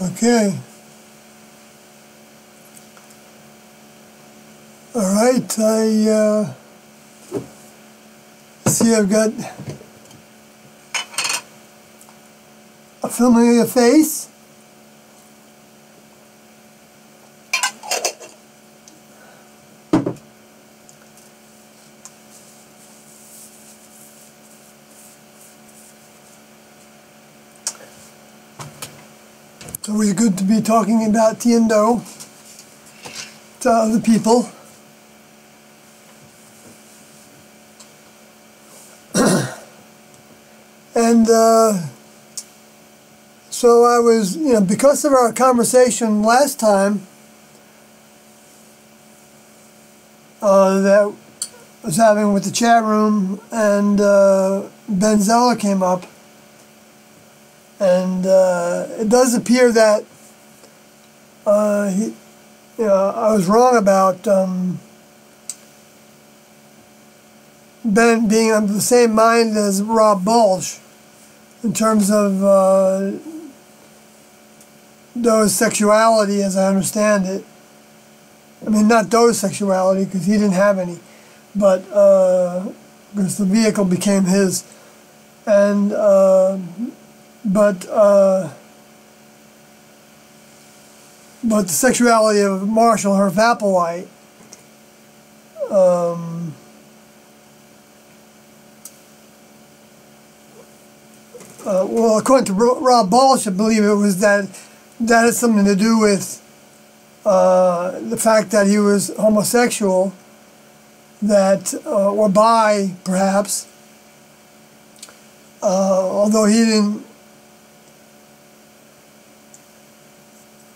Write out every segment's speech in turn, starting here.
Okay. All right, I see I've got a familiar face. It's always good to be talking about Tiendo to other people. And so I was, because of our conversation last time that I was having with the chat room, and Ben Zeller came up. And it does appear that I was wrong about Ben being of the same mind as Rob Balch in terms of Doe's sexuality, as I understand it. I mean, not Doe's sexuality, because he didn't have any, but because the vehicle became his. And but the sexuality of Marshall Herf Applewhite, well, according to Rob Balch, I believe it was that had something to do with the fact that he was homosexual, or bi, perhaps, although he didn't.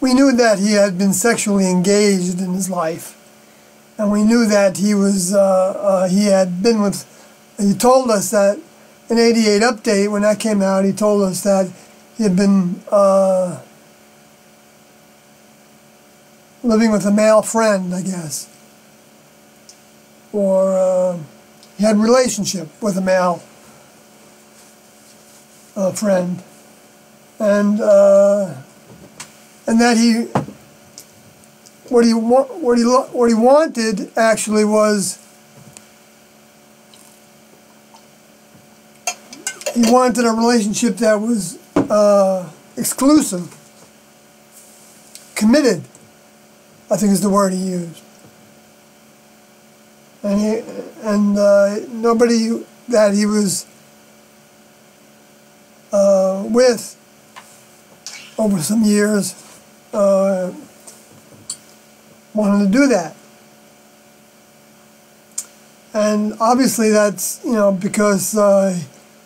We knew that he had been sexually engaged in his life, and we knew that he was he had been with. He told us that in '88 Update, when that came out, he told us that he had been living with a male friend, I guess, or he had a relationship with a male friend, and that what he wanted actually was, he wanted a relationship that was exclusive, committed, I think is the word he used, and nobody that he was with over some years wanted to do that. And obviously that's, because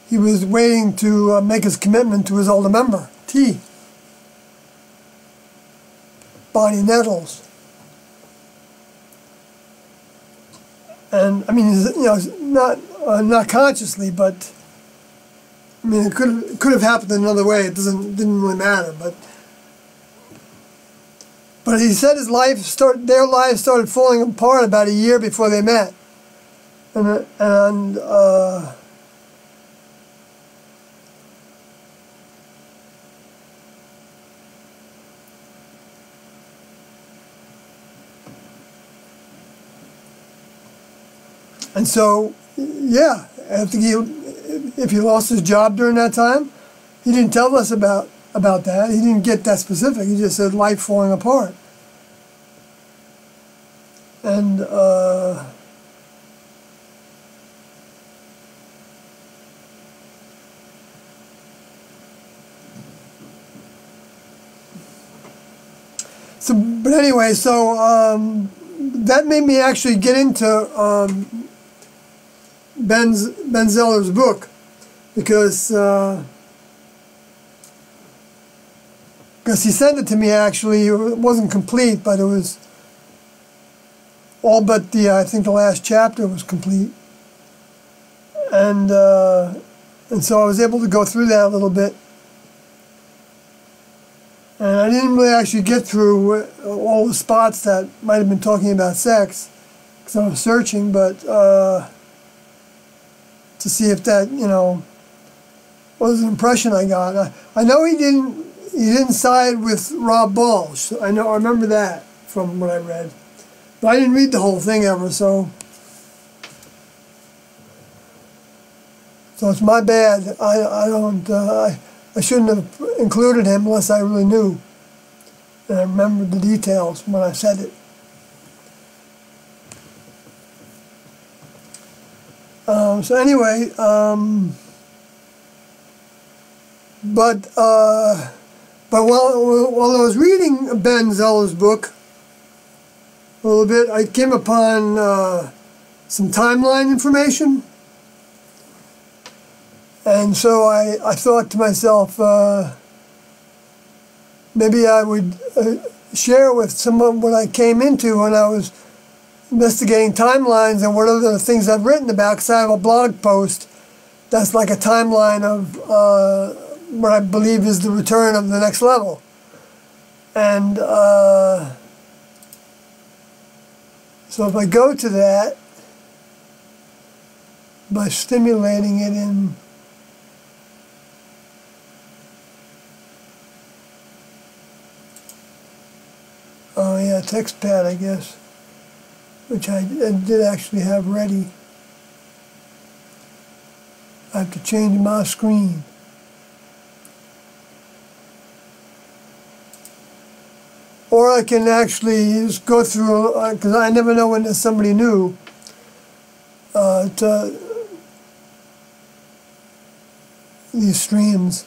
he was waiting to make his commitment to his older member, T. Bonnie Nettles. And I mean, not consciously, but I mean, it could have happened another way. It didn't really matter, but he said their lives started falling apart about a year before they met, and so, yeah, I think if he lost his job during that time, he didn't tell us about that. He didn't get that specific. He just said life falling apart. And but anyway, so that made me actually get into Ben Zeller's book, because he sent it to me. Actually, it wasn't complete, but it was all but I think the last chapter was complete, and so I was able to go through that a little bit, and I didn't really actually get through all the spots that might have been talking about sex, because I was searching, but to see if that, was an impression I got. I know he didn't didn't side with Rob Ball. I remember that from what I read. But I didn't read the whole thing ever, so it's my bad. I shouldn't have included him unless I really knew. And I remembered the details when I said it. So anyway, but while I was reading Ben Zeller's book a little bit, I came upon some timeline information. And so I thought to myself, maybe I would share with some of what I came into when I was investigating timelines and what other things I've written about, because I have a blog post that's like a timeline of what I believe is the return of the next level. And so if I go to that, by stimulating it in text pad, I guess, which I did actually have ready. I have to change my screen. Or I can actually just go through, because I never know when there's somebody new, to these streams.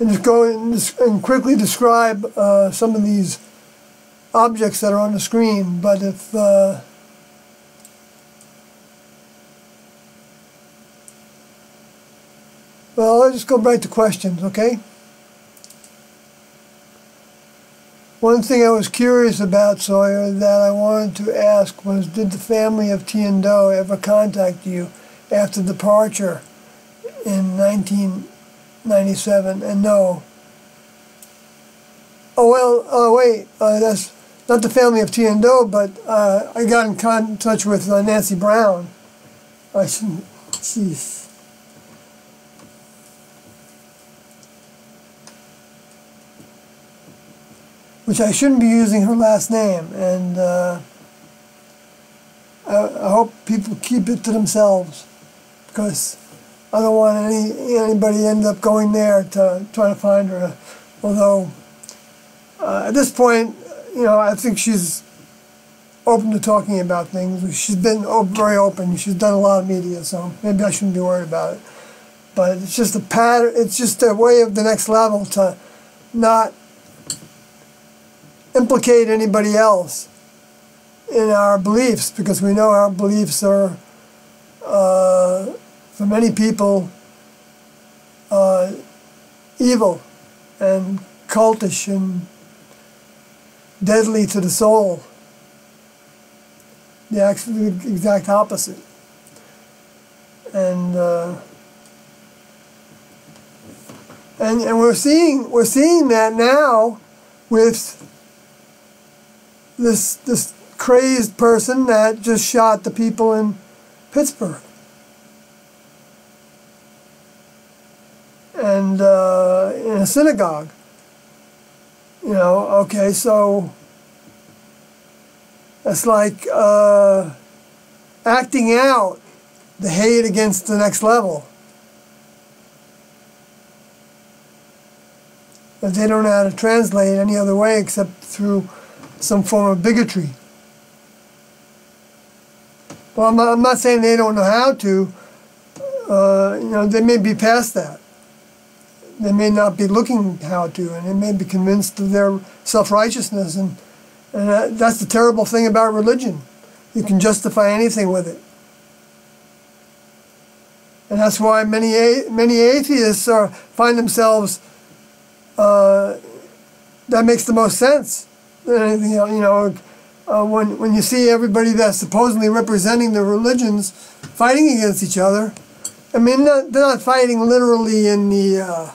And just go and quickly describe some of these objects that are on the screen. But if well, I'll just go right to questions, okay? One thing I was curious about, Sawyer, that I wanted to ask was, did the family of Tien Do ever contact you after departure in 1997? And no. Oh, well, wait, that's not the family of Tien Do, but I got in touch with Nancy Brown. I shouldn't, jeez. Which I shouldn't be using her last name, and I hope people keep it to themselves, because I don't want anybody end up going there to try to find her. Although at this point, I think she's open to talking about things. She's been very open. She's done a lot of media, so maybe I shouldn't be worried about it. But it's just a pattern. It's just a way of the next level to not implicate anybody else in our beliefs, because we know our beliefs are, for many people, evil and cultish and deadly to the soul. The exact opposite. And we're seeing that now with this crazed person that just shot the people in Pittsburgh. And in a synagogue. Okay, so that's like acting out the hate against the next level. But they don't know how to translate it any other way except through some form of bigotry. Well, I'm not saying they don't know how to. They may be past that. They may not be looking how to, and they may be convinced of their self-righteousness, and that's the terrible thing about religion. You can justify anything with it. And that's why many atheists find themselves, that makes the most sense. When you see everybody that's supposedly representing the religions fighting against each other, I mean, they're not fighting literally in the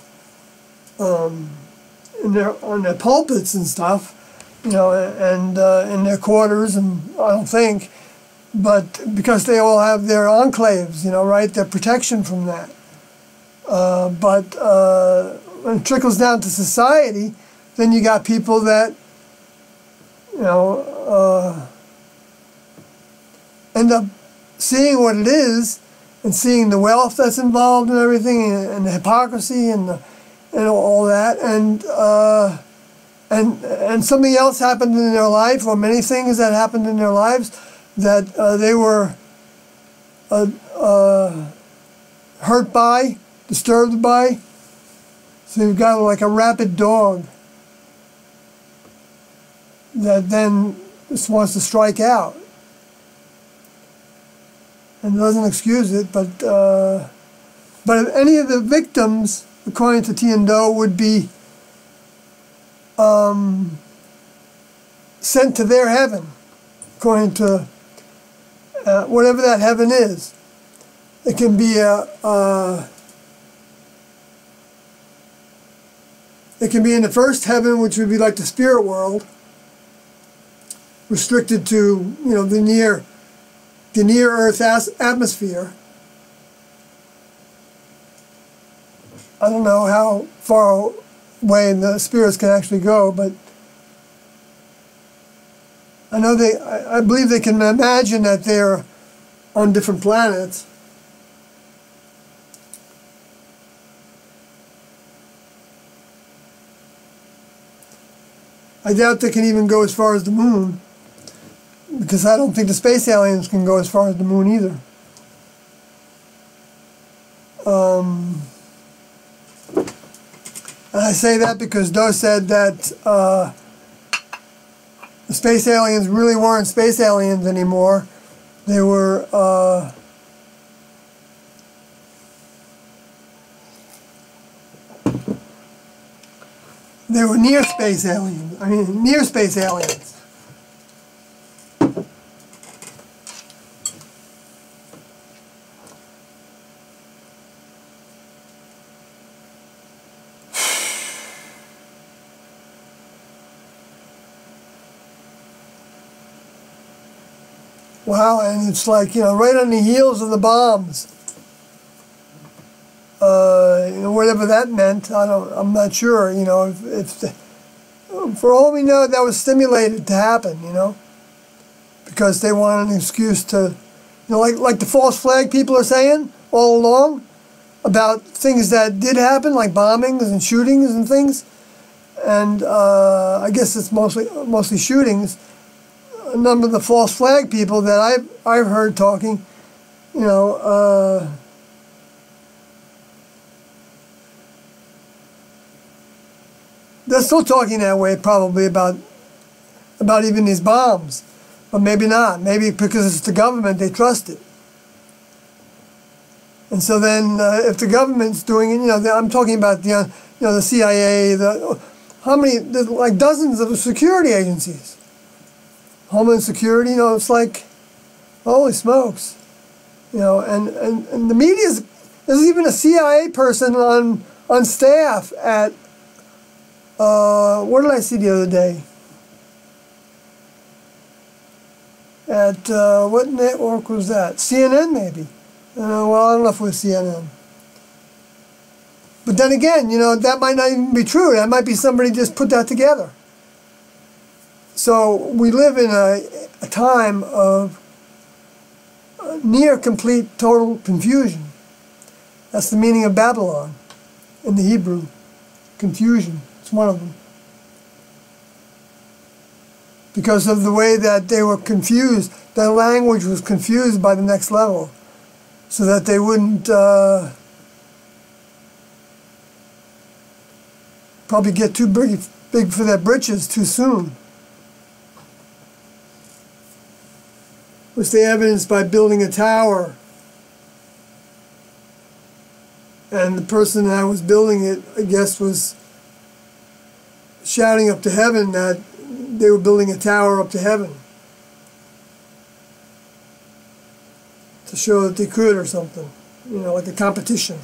on their pulpits and stuff, and in their quarters, and I don't think, but because they all have their enclaves, right, their protection from that. But when it trickles down to society, then you got people that, you know, end up seeing what it is and seeing the wealth that's involved and everything, and the hypocrisy and all that, and something else happened in their life, or many things that happened in their lives that they were hurt by, disturbed by. So you've got like a rabid dog that then just wants to strike out. And doesn't excuse it, but if any of the victims, according to Tian-Do, would be sent to their heaven, according to whatever that heaven is. It can be it can be in the first heaven, which would be like the spirit world, restricted to, you know, the near Earth atmosphere. I don't know how far away the spirits can actually go, but I know I believe they can imagine that they're on different planets. I doubt they can even go as far as the moon, because I don't think the space aliens can go as far as the moon either. And I say that because Do said that the space aliens really weren't space aliens anymore. They were near space aliens. I mean, near space aliens. Wow, and it's like, you know, right on the heels of the bombs. You know, whatever that meant, I'm not sure, you know, for all we know, that was stimulated to happen, you know, because they wanted an excuse to, you know, like the false flag people are saying all along about things that did happen, like bombings and shootings and things, and I guess it's mostly shootings. A number of the false flag people that I've heard talking, you know, they're still talking that way probably about even these bombs, but maybe not. Maybe because it's the government, they trust it. And so then, if the government's doing it, you know, I'm talking about the you know, the CIA, there's like dozens of security agencies. Homeland Security, you know, it's like, holy smokes, you know, and the media's, there's even a CIA person on staff at, what did I see the other day? At, what network was that? CNN maybe? Well, I don't know if it was CNN. But then again, you know, that might not even be true. That might be somebody just put that together. So we live in a time of near complete total confusion. That's the meaning of Babylon in the Hebrew. Confusion. It's one of them. Because of the way that they were confused, their language was confused by the next level, so that they wouldn't probably get too big for their britches too soon. Which they evidenced by building a tower. And the person that was building it, I guess, was shouting up to heaven that they were building a tower up to heaven. To show that they could or something. You know, like a competition.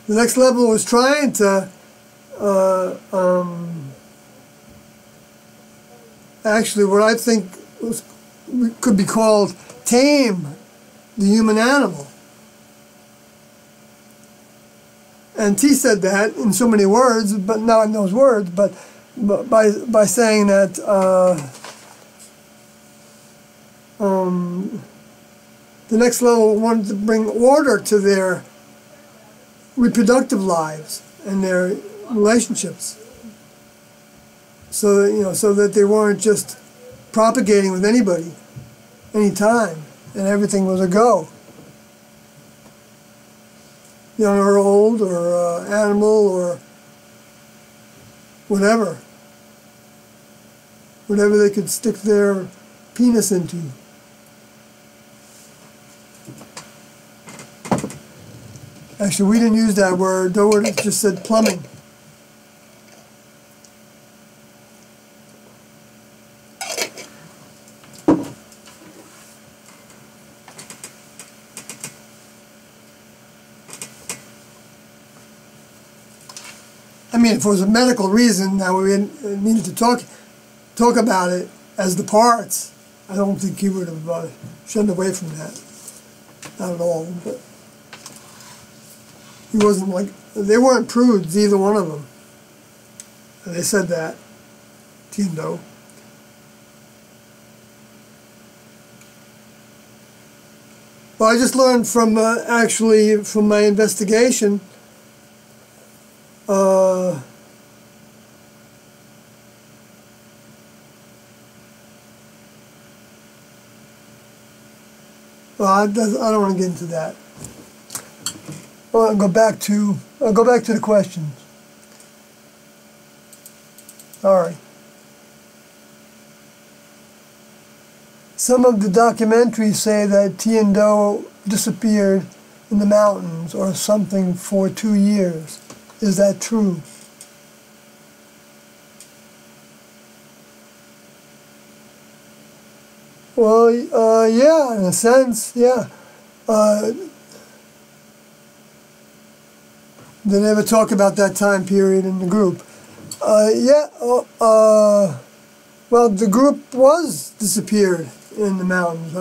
The next level was trying to actually what I think could be called tame the human animal. And T said that in so many words, but not in those words, but by saying that the next level wanted to bring order to their reproductive lives and their relationships, so that, so that they weren't just propagating with anybody, anytime, and everything was a go. Young or old, or animal, or whatever they could stick their penis into. Actually, we didn't use that word. The word just said plumbing. I mean, if it was a medical reason, now we needed to talk about it as the parts. I don't think he would have shunned away from that. Not at all. But he wasn't like, they weren't prudes, either one of them. And they said that, you know. Well, I just learned from, actually, from my investigation, well, I don't want to get into that. Well, I'll go back to the questions. All right. Some of the documentaries say that T and Do disappeared in the mountains or something for 2 years. Is that true? Well, yeah, in a sense, yeah. They never talk about that time period in the group. Well, the group was disappeared in the mountains,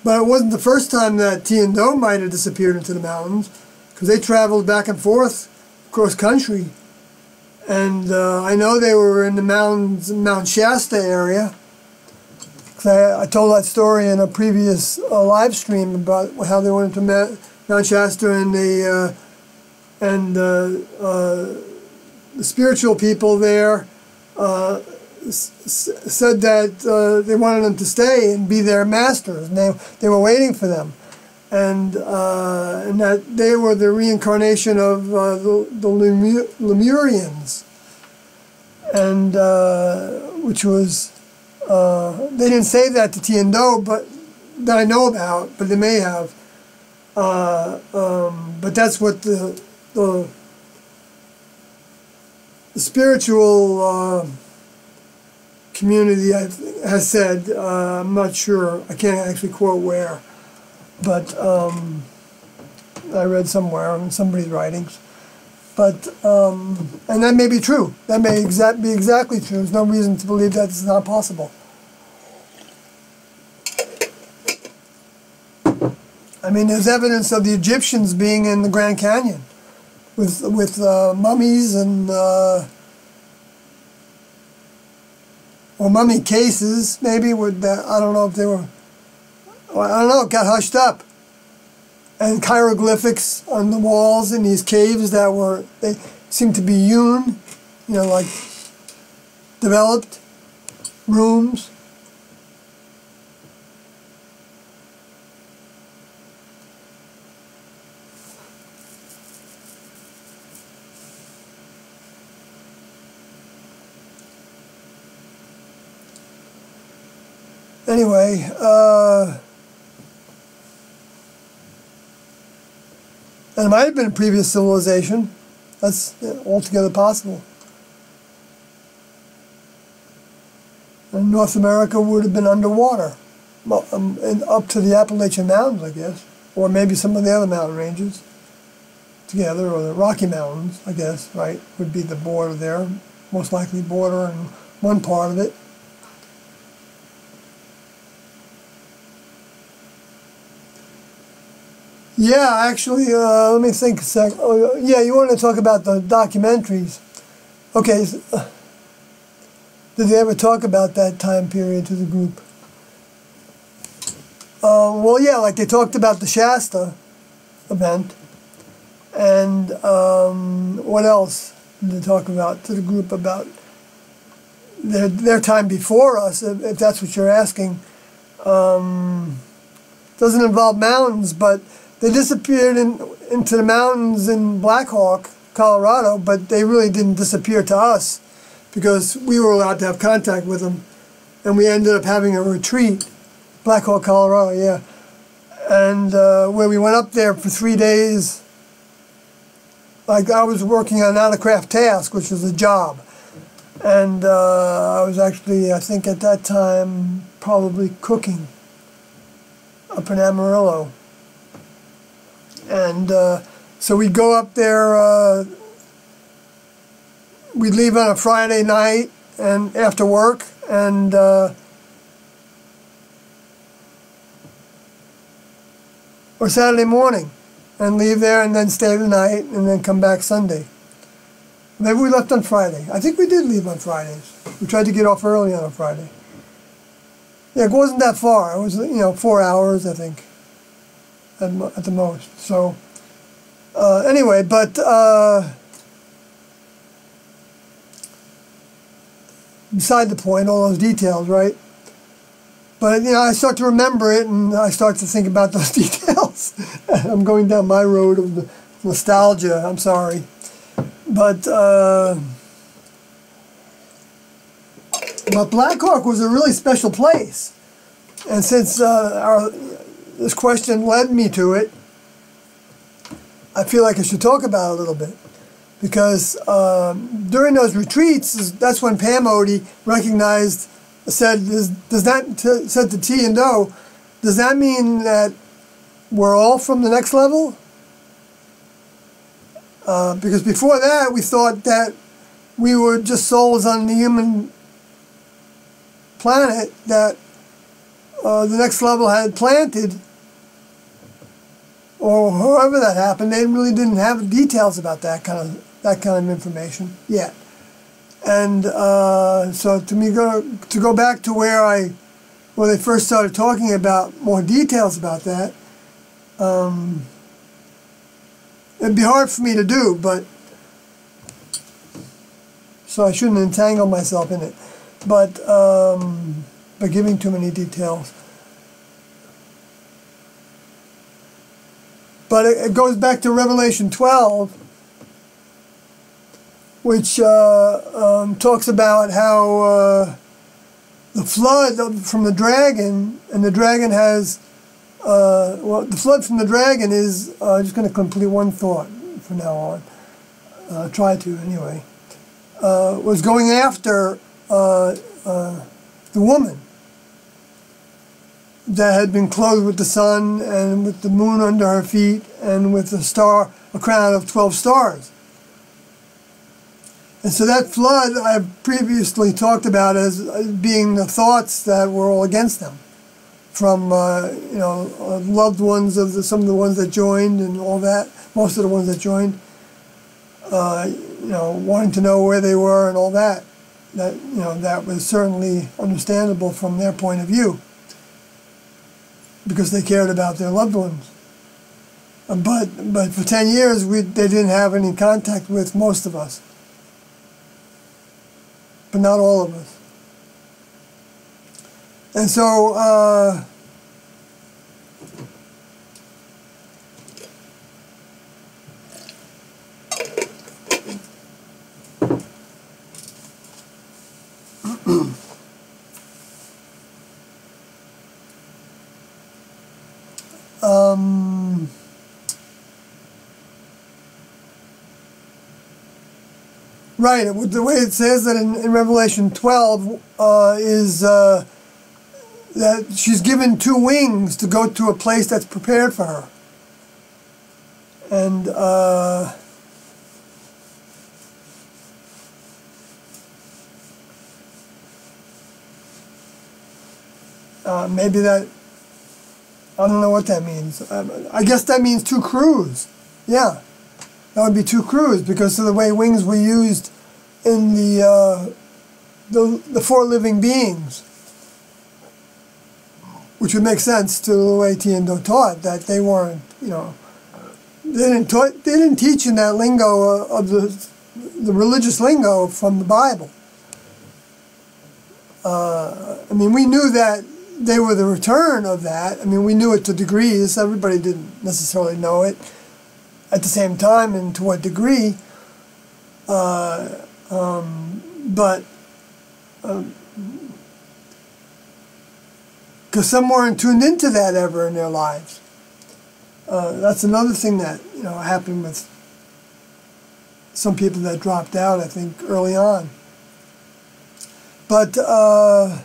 but it wasn't the first time that T and Do might have disappeared into the mountains, because they traveled back and forth across country, and I know they were in the mountains, Mount Shasta area. I told that story in a previous live stream about how they went to Mount Shasta, and the spiritual people there said that they wanted them to stay and be their masters, and they were waiting for them, and that they were the reincarnation of the Lemurians, and which was they didn't say that to T and Do, but that I know about, but they may have. But that's what the spiritual community has said. I'm not sure. I can't actually quote where, but I read somewhere in somebody's writings. But and that may be true. That may be exactly true. There's no reason to believe that it's not possible. I mean, there's evidence of the Egyptians being in the Grand Canyon with mummies and or mummy cases, maybe. With that, I don't know if they were. Well, I don't know. It got hushed up. And hieroglyphics on the walls in these caves that they seemed to be hewn, like developed rooms. Anyway, and it might have been a previous civilization. That's altogether possible. And North America would have been underwater, and up to the Appalachian Mountains, I guess, or maybe some of the other mountain ranges together, or the Rocky Mountains, I guess, right, would be the border there, most likely border in one part of it. Yeah, actually, let me think a sec. Oh, yeah, you want to talk about the documentaries. Okay, did they ever talk about that time period to the group? Well, yeah, like they talked about the Shasta event. And what else did they talk about to the group about their time before us, if that's what you're asking? Doesn't involve mountains, but they disappeared into the mountains in Black Hawk, Colorado, but they really didn't disappear to us because we were allowed to have contact with them. And we ended up having a retreat, Black Hawk, Colorado, yeah. And where we went up there for 3 days. Like I was working on an out-of-craft task, which was a job. And I was actually, I think at that time, probably cooking up in Amarillo. And so we'd go up there, we'd leave on a Friday night and after work, and or Saturday morning, and leave there and then stay the night and then come back Sunday. Maybe we left on Friday. I think we did leave on Fridays. We tried to get off early on a Friday. Yeah, it wasn't that far. It was, 4 hours, I think, at the most. So, anyway, but beside the point, all those details, right? But, I start to remember it, and I start to think about those details. I'm going down my road of the nostalgia. I'm sorry. But Black Hawk was a really special place. And since this question led me to it, I feel like I should talk about it a little bit. Because during those retreats, that's when Pam Odie said to T and O, does that mean that we're all from the next level? Because before that, we thought that we were just souls on the human planet that the next level had planted, or however that happened. They really didn't have details about that kind of information yet. And so to go back to where they first started talking about more details about that, it'd be hard for me to do, but so I shouldn't entangle myself in it. But by giving too many details. But it goes back to Revelation 12, which talks about how the flood from the dragon, and the dragon has, the flood from the dragon is, just going to complete one thought from now on, try to anyway, was going after the woman that had been clothed with the sun and with the moon under her feet and with a crown of 12 stars. And so that flood I've previously talked about as being the thoughts that were all against them, from loved ones of some of the ones that joined and all that, most of the ones that joined, wanting to know where they were and all that. That was certainly understandable from their point of view, because they cared about their loved ones. But for 10 years, they didn't have any contact with most of us. But not all of us. And so, right, the way it says that in Revelation 12 is that she's given 2 wings to go to a place that's prepared for her. And maybe that I don't know what that means. I guess that means two crews. Yeah, that would be two crews because of the way wings were used in the four living beings, which would make sense to the way Tiendo taught that they weren't, they didn't teach in that lingo of the religious lingo from the Bible. I mean, we knew that they were the return of that. I mean, we knew it to degrees. Everybody didn't necessarily know it at the same time and to what degree. But because some weren't tuned into that ever in their lives. That's another thing that happened with some people that dropped out, I think, early on. But I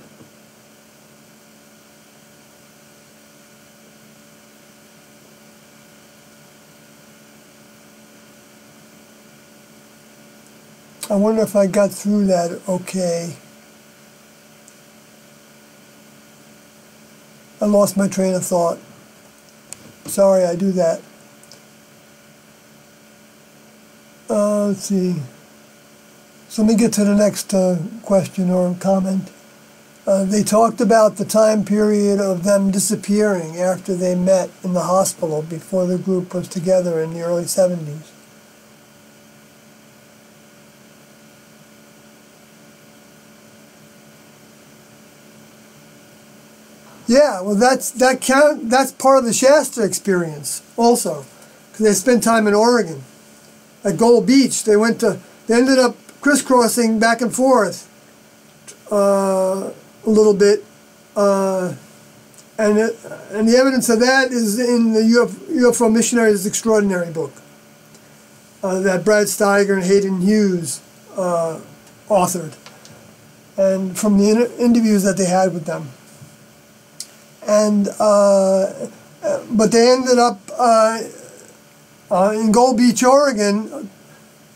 wonder if I got through that okay. I lost my train of thought. Sorry, I do that. Let's see. So let me get to the next question or comment. They talked about the time period of them disappearing after they met in the hospital before the group was together in the early 70s. Yeah, well, that's part of the Shasta experience also, because they spent time in Oregon, at Gold Beach. They ended up crisscrossing back and forth a little bit, and the evidence of that is in the UFO Missionaries Extraordinary book that Brad Steiger and Hayden Hughes authored, and from the interviews that they had with them. And but they ended up in Gold Beach, Oregon,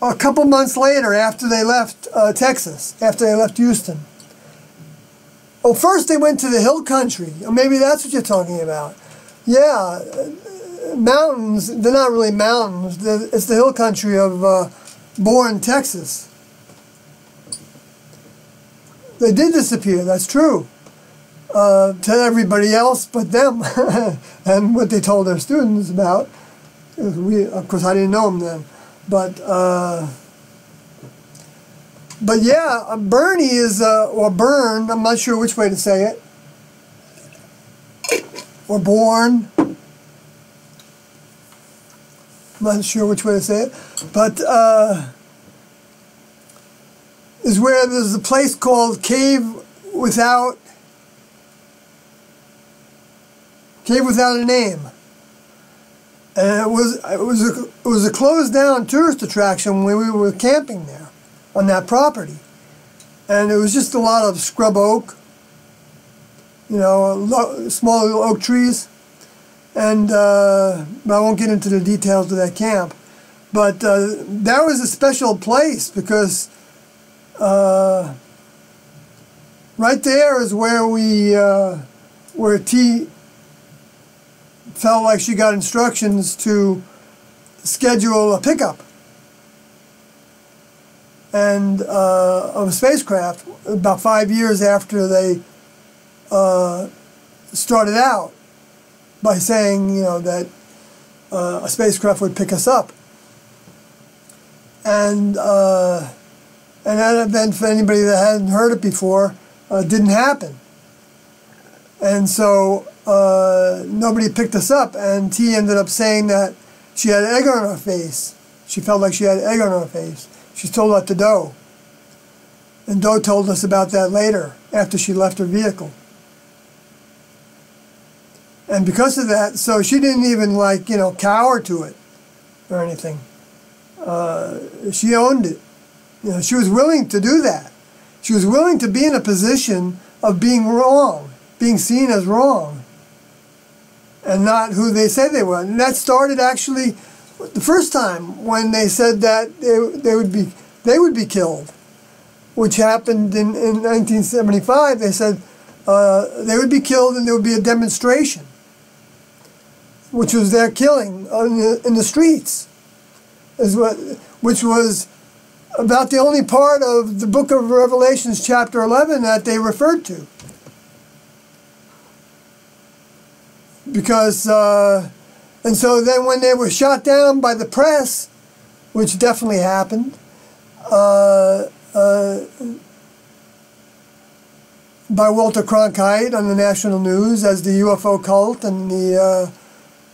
a couple months later after they left Texas, after they left Houston. Oh, first they went to the hill country. Or maybe that's what you're talking about. Yeah, mountains. They're not really mountains. It's the hill country of Bourne, Texas. They did disappear. That's true. To everybody else but them, and what they told their students about. Of course, I didn't know them then, but yeah, Bernie is or Burn. I'm not sure which way to say it, or Born. I'm not sure which way to say it, but is where there's a place called Cave Without a Name, and it was a closed down tourist attraction when we were camping there on that property, and it was just a lot of scrub oak, small little oak trees, and but I won't get into the details of that camp, but that was a special place because right there is where where T felt like she got instructions to schedule a pickup and of a spacecraft about 5 years after they started out by saying that a spacecraft would pick us up, and that event, for anybody that hadn't heard it before, didn't happen, and so nobody picked us up, and T ended up saying that she had egg on her face. She felt like she had egg on her face. She told that to Doe. And Doe told us about that later, after she left her vehicle. And because of that, so she didn't even cower to it or anything. She owned it. She was willing to do that. She was willing to be in a position of being wrong, being seen as wrong, and not who they said they were. And that started actually the first time when they said that they would be killed, which happened in 1975. They said they would be killed and there would be a demonstration. which was their killing in the streets, which was about the only part of the book of Revelations chapter 11 that they referred to. Because, and so then when they were shot down by the press, which definitely happened, by Walter Cronkite on the national news as the UFO cult, and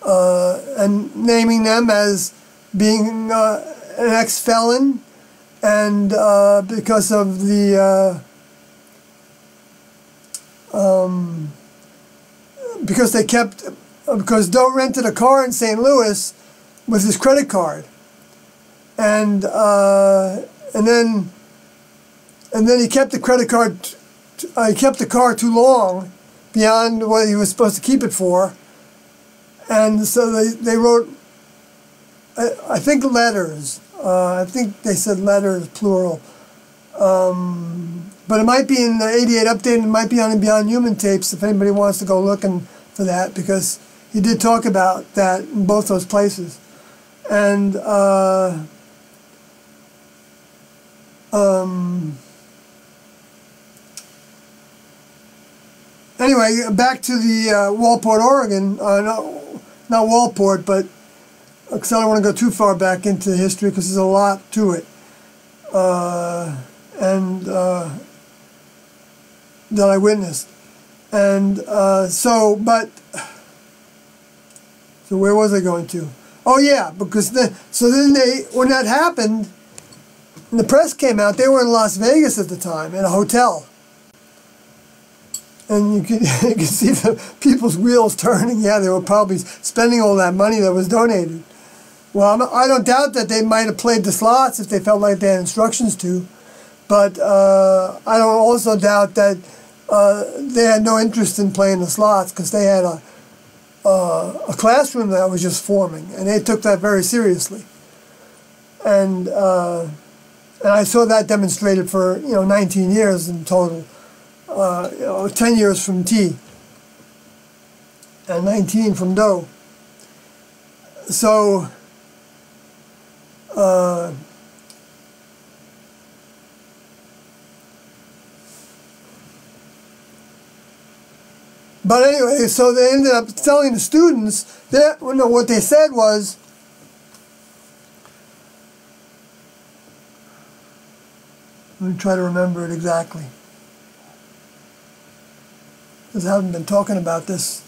and naming them as being an ex-felon, and because of the because Doe rented a car in St. Louis with his credit card, and then he kept the credit card. He kept the car too long, beyond what he was supposed to keep it for, and so they wrote, I think, letters. I think they said letters, plural. But it might be in the 88 update, and it might be on the Beyond Human tapes if anybody wants to go looking for that, because he did talk about that in both those places. And anyway, back to the Walport, Oregon. Not Walport, but because I don't want to go too far back into history, because there's a lot to it, and that I witnessed. And so where was I going to? Oh yeah, because then when that happened, and the press came out, they were in Las Vegas at the time, in a hotel. And you can see the people's wheels turning. Yeah, they were probably spending all that money that was donated. Well, I don't doubt that they might have played the slots if they felt like they had instructions to. But I don't also doubt that they had no interest in playing the slots, because they had a classroom that was just forming, and they took that very seriously. And I saw that demonstrated for 19 years in total. 10 years from T and 19 from Doe. So but anyway, so they ended up telling the students that what they said was, let me try to remember it exactly, because I haven't been talking about this.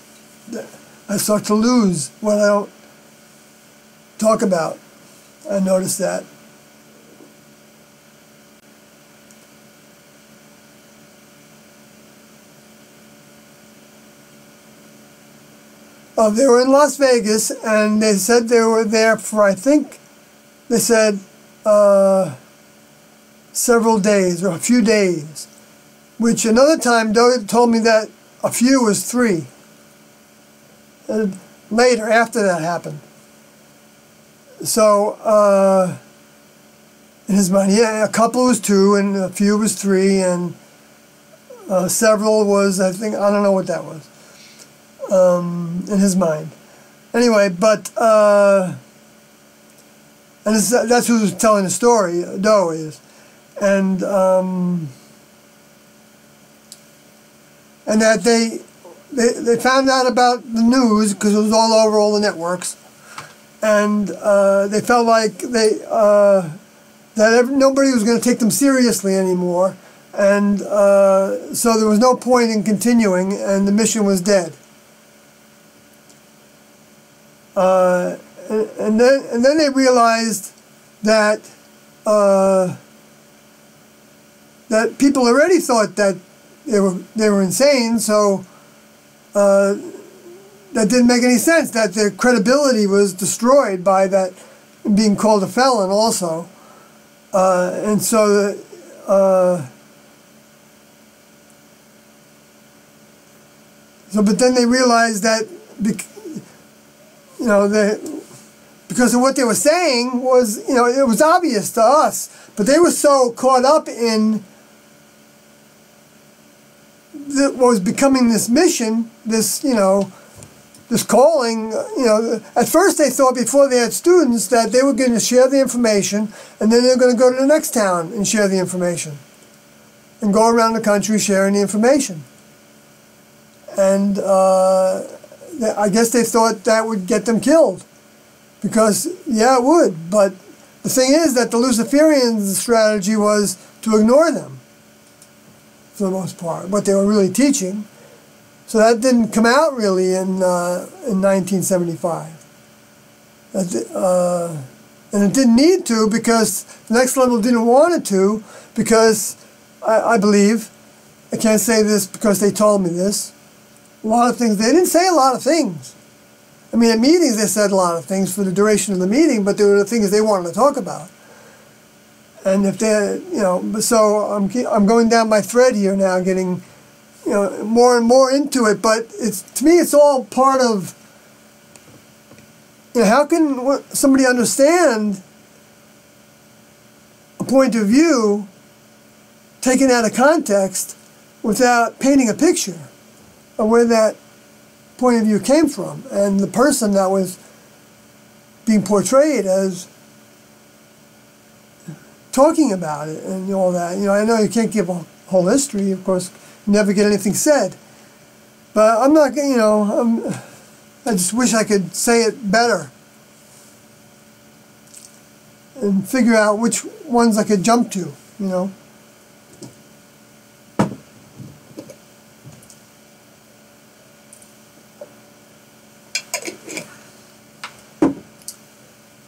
I start to lose what I don't talk about. I noticed that. They were in Las Vegas, and they said they were there for, I think, they said several days, or a few days, which another time Doe told me that a few was 3. Later, after that happened. So, in his mind, yeah, a couple was 2, and a few was 3, and several was, I think, I don't know what that was, in his mind. Anyway, but, and that's who's telling the story, Doe is. And that they found out about the news, because it was all over all the networks, and they felt like that nobody was going to take them seriously anymore, and so there was no point in continuing, and the mission was dead. And then they realized that that people already thought that they were insane, so that didn't make any sense, that their credibility was destroyed by that being called a felon also. And so but then they realized that because of what they were saying was, it was obvious to us, but they were so caught up in what was becoming this mission, this, this calling, you know, at first they thought before they had students that they were going to share the information and then they're going to go to the next town and share the information and go around the country sharing the information. And I guess they thought that would get them killed because, yeah, it would. But the thing is that the Luciferian strategy was to ignore them for the most part, what they were really teaching. So that didn't come out really in 1975. And it didn't need to because the next level didn't want it to because I believe, I can't say this because they told me this, a lot of things, they didn't say a lot of things. I mean, at meetings they said a lot of things for the duration of the meeting, but there were the things they wanted to talk about. And if they, you know, so I'm going down my thread here now, getting, you know, more and more into it. But it's, to me, it's all part of, you know, how can somebody understand a point of view taken out of context without painting a picture of where that point of view came from and the person that was being portrayed as talking about it and all that. You know, I know you can't give a whole history, of course, you never get anything said. But I'm not, you know, I just wish I could say it better and figure out which ones I could jump to, you know.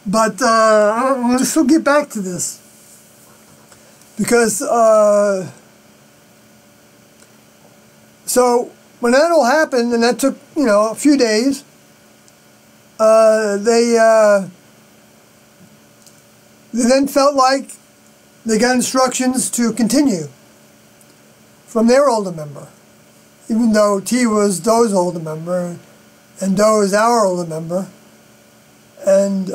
But I'm going to still get back to this because so when that all happened, and that took, you know, a few days, they then felt like they got instructions to continue from their older member, even though T was Doe's older member and Doe is our older member. And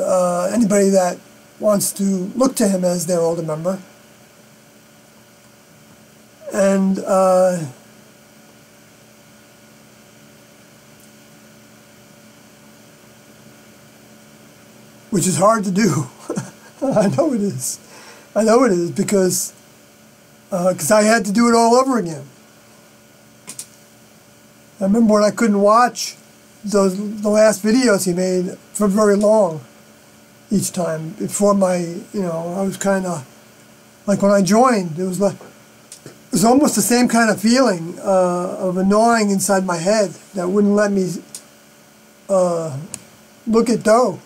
anybody that wants to look to him as their older member. And which is hard to do. I know it is. I know it is because I had to do it all over again. I remember when I couldn't watch the last videos he made for very long each time before my, you know, I was kind of like when I joined, it was almost the same kind of feeling of a gnawing inside my head that wouldn't let me look at Doe.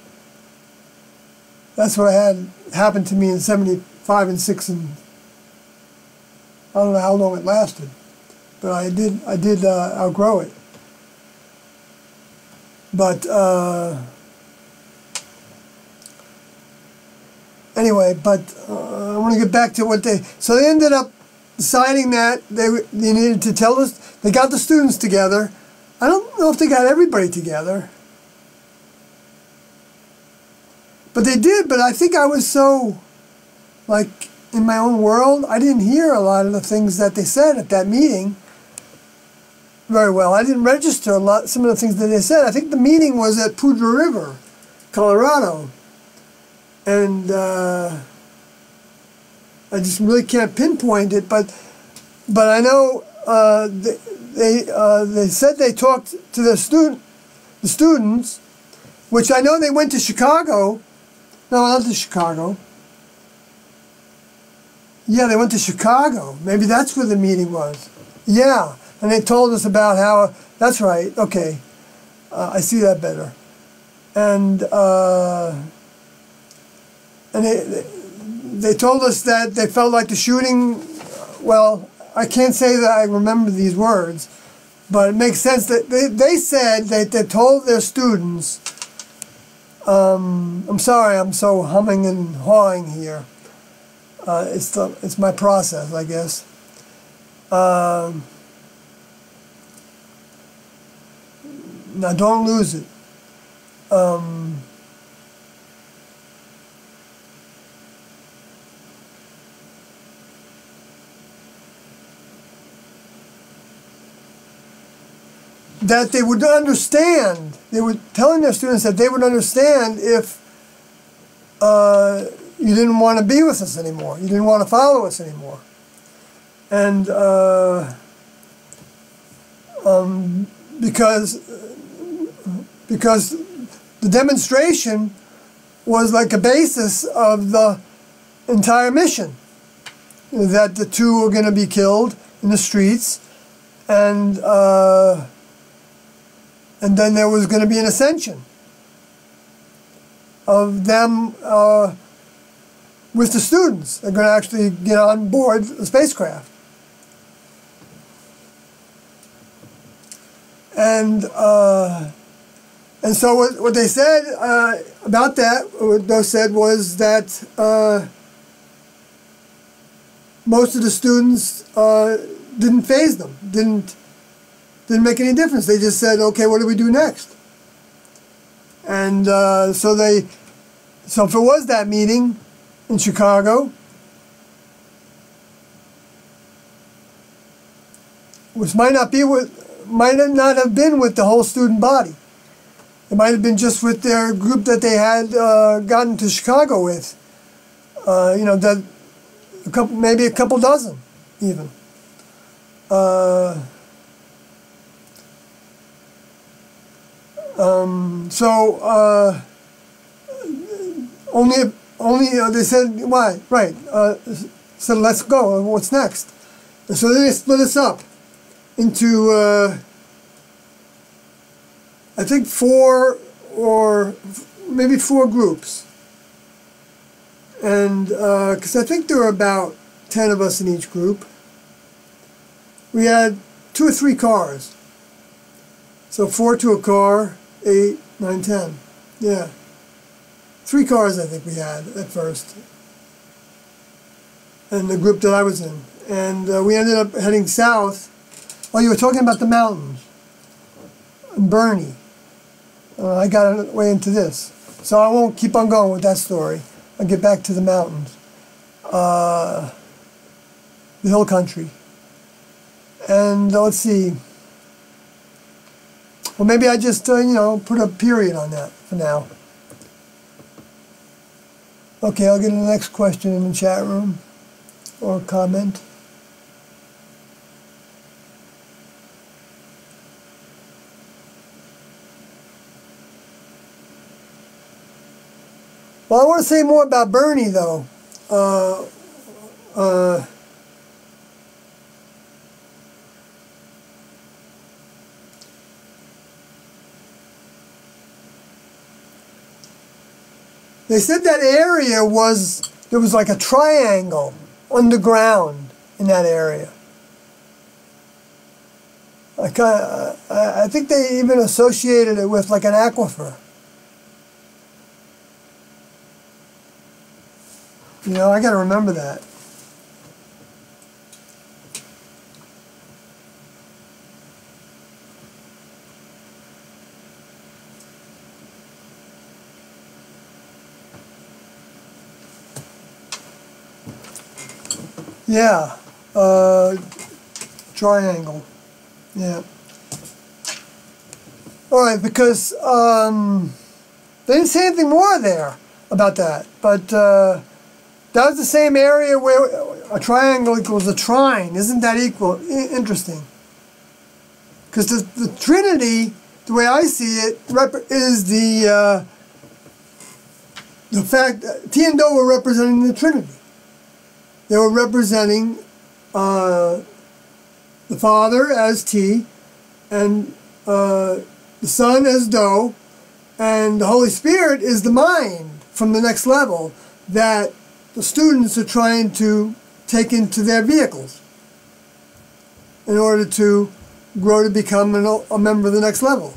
That's what had happened to me in 75 and 6, and I don't know how long it lasted, but I did outgrow it. But anyway, I want to get back to what so they ended up deciding that they needed to tell us, they got the students together. I don't know if they got everybody together, but they did. But I think I was so, like, in my own world, I didn't hear a lot of the things that they said at that meeting very well. I didn't register some of the things that they said. I think the meeting was at Poudre River, Colorado, and I just really can't pinpoint it. But I know they said they talked to the students, which I know they went to Chicago. No, not to Chicago. Yeah, they went to Chicago. Maybe that's where the meeting was. Yeah. And they told us about how, that's right, okay, I see that better. And they told us that they felt like the shooting, well, I can't say that I remember these words, but it makes sense that they said that they told their students, I'm sorry, I'm so humming and hawing here. It's my process, I guess. Now, don't lose it. that they would understand. They were telling their students that they would understand if you didn't want to be with us anymore. You didn't want to follow us anymore. And because the demonstration was like a basis of the entire mission, that the two were going to be killed in the streets, and then there was going to be an ascension of them with the students. They're going to actually get on board the spacecraft. And so what they said about that, what they said was that most of the students didn't faze them, didn't make any difference. They just said, okay, what do we do next? And so if it was that meeting in Chicago, which might not have been with the whole student body. It might have been just with their group that they had gotten to Chicago with. That maybe a couple dozen, even. Only they said, why? Right. So let's go. What's next? And so they split us up into, I think 4 or maybe 4 groups. And, because I think there were about 10 of us in each group. We had 2 or 3 cars. So 4 to a car, 8, 9, 10. Yeah. 3 cars I think we had at first. And the group that I was in. And we ended up heading south. Oh, you were talking about the mountains. And Bernie. I got way into this. So I won't keep on going with that story. I'll get back to the mountains. The hill country. And let's see. Well, maybe I just, put a period on that for now. Okay, I'll get to the next question in the chat room. Or comment. Well, I want to say more about Bernie, though. They said that area there was like a triangle underground in that area. I think they even associated it with like an aquifer. I got to remember that. Yeah, triangle. Yeah. All right, because they didn't say anything more there about that, but that was the same area where a triangle equals a trine. Isn't that interesting? Because the Trinity, the way I see it, is the fact that T and Do were representing the Trinity. They were representing the Father as T, and the Son as Do, and the Holy Spirit is the mind from the next level that the students are trying to take into their vehicles in order to grow to become a member of the next level,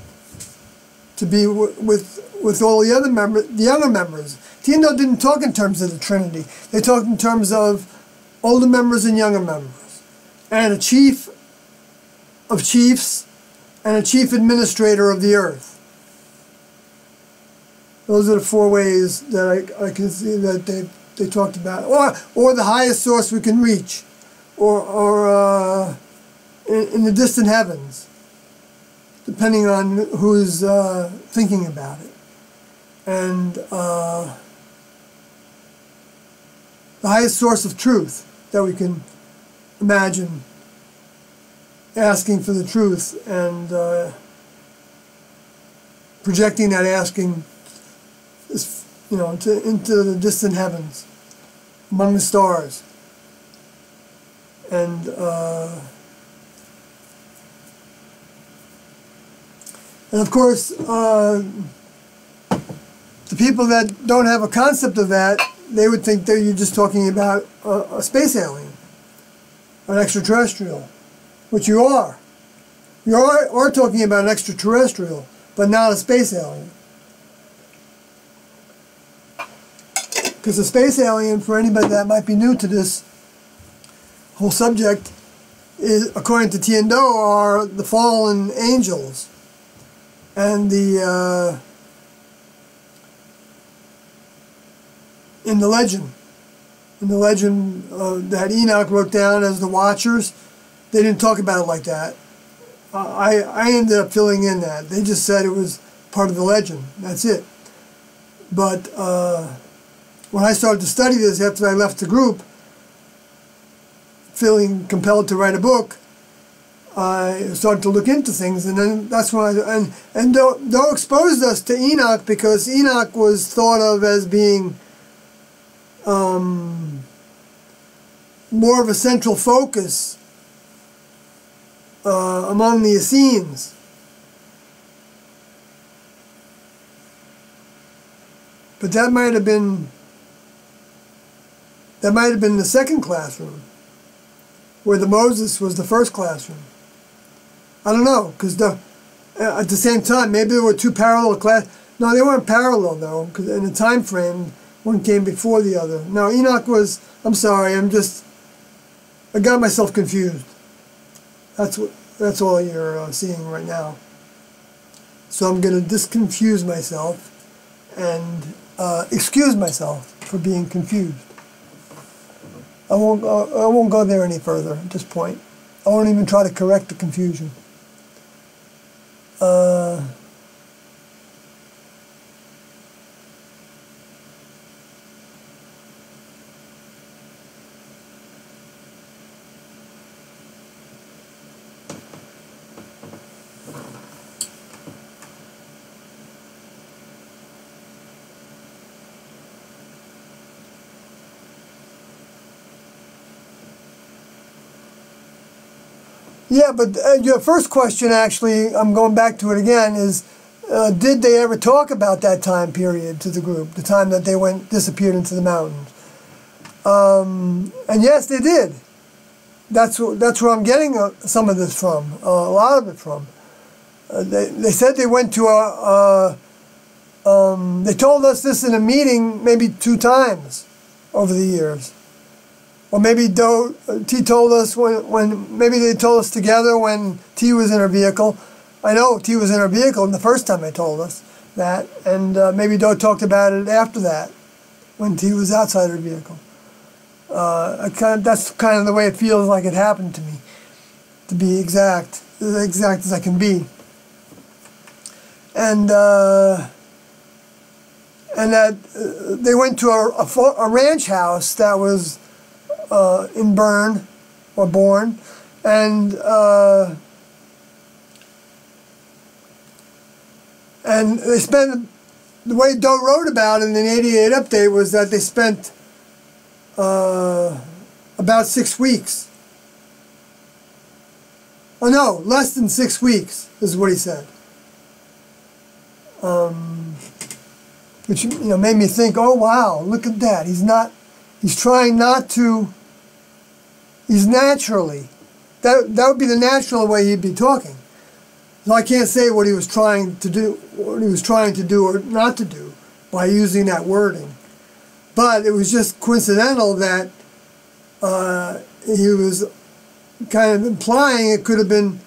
to be with all the other members, the younger members. T and Do didn't talk in terms of the Trinity. They talked in terms of older members and younger members, and a chief of chiefs and a chief administrator of the earth. Those are the 4 ways that I can see that they talked about, or the highest source we can reach, or in the distant heavens. depending on who's thinking about it. And the highest source of truth that we can imagine, asking for the truth and projecting that asking is, into the distant heavens, among the stars. And of course, the people that don't have a concept of that, they would think that you're just talking about a space alien, an extraterrestrial, which you are. You are talking about an extraterrestrial, but not a space alien. Because a space alien, for anybody that might be new to this whole subject, is, according to Tiendo, are the fallen angels. And in the legend that Enoch wrote down as the Watchers, they didn't talk about it like that. I ended up filling in that. They just said it was part of the legend. That's it. But when I started to study this after I left the group, feeling compelled to write a book, I started to look into things, and then that's when and Doe exposed us to Enoch, because Enoch was thought of as being more of a central focus among the Essenes. But that might have been the second classroom, where the Moses was the first classroom. I don't know, because at the same time, maybe there were two parallel classes. No, they weren't parallel, though, because in the time frame, one came before the other. No, Enoch was, I'm sorry, I got myself confused. That's all you're seeing right now. So I'm going to disconfuse myself and excuse myself for being confused. I won't go there any further at this point. I won't even try to correct the confusion. Yeah, but your first question, actually, I'm going back to it again, is did they ever talk about that time period to the group, the time that they disappeared into the mountains? And yes, they did. That's where I'm getting some of this from, a lot of it from. They said they went to they told us this in a meeting maybe 2 times over the years. Or maybe T told us maybe they told us together when T was in her vehicle. I know T was in her vehicle the first time they told us that, and maybe Doe talked about it after that, when T was outside her vehicle. That's kind of the way it feels like it happened to me, to be exact as I can be. And that they went to a ranch house that was in Bourne, and they spent, the way Doe wrote about it in the 88 update was that they spent about 6 weeks. Oh no, less than 6 weeks is what he said. Which made me think, oh wow, look at that. He's trying not to. He's naturally. That would be the natural way he'd be talking. So I can't say what he was trying to do or not to do by using that wording. But it was just coincidental that he was kind of implying it could have been,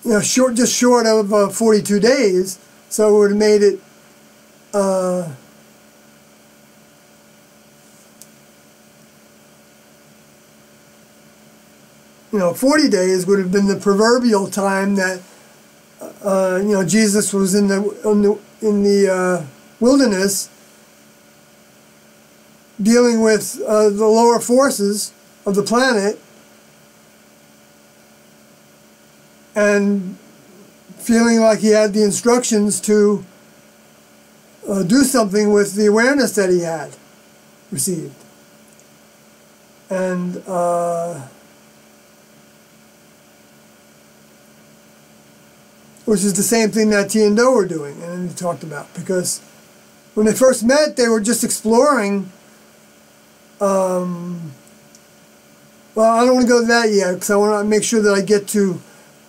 just short of 42 days. So it would have made it 40 days would have been the proverbial time that Jesus was in the wilderness dealing with the lower forces of the planet and feeling like he had the instructions to do something with the awareness that he had received. And which is the same thing that T and Do were doing, and he talked about, because when they first met, they were just exploring. Well, I don't want to go to that yet, because I want to make sure that I get to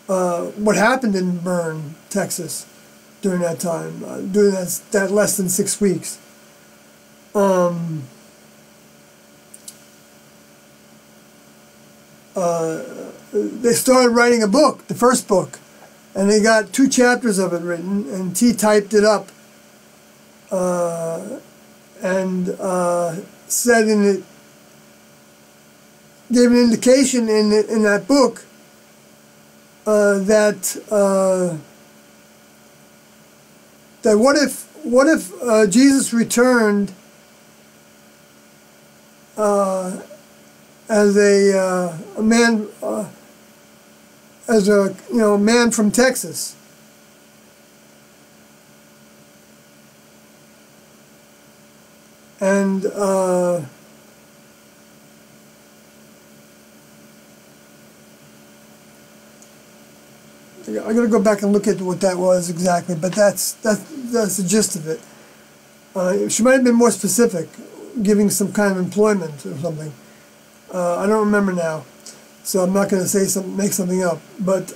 what happened in Bern, Texas, during that time, during that less than 6 weeks. They started writing a book, the first book, and they got 2 chapters of it written, and T typed it up and said in it, gave an indication in that book that what if Jesus returned as a man, as a man from Texas, and I got to go back and look at what that was exactly, but that's the gist of it. She might have been more specific, giving some kind of employment or something. I don't remember now, so I'm not going to say make something up. But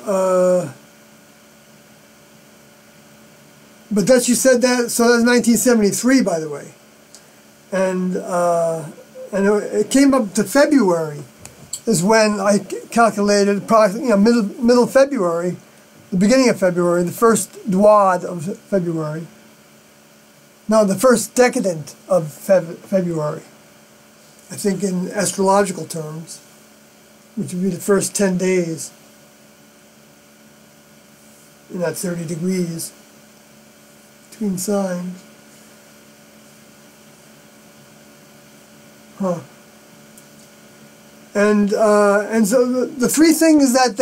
that she said that, so that's 1973, by the way, and it came up to February, is when I calculated approximately middle February. The beginning of February, the first duad of February. No, the first decadent of February. I think in astrological terms, which would be the first 10 days in that 30 degrees between signs. Huh. And so the 3 things that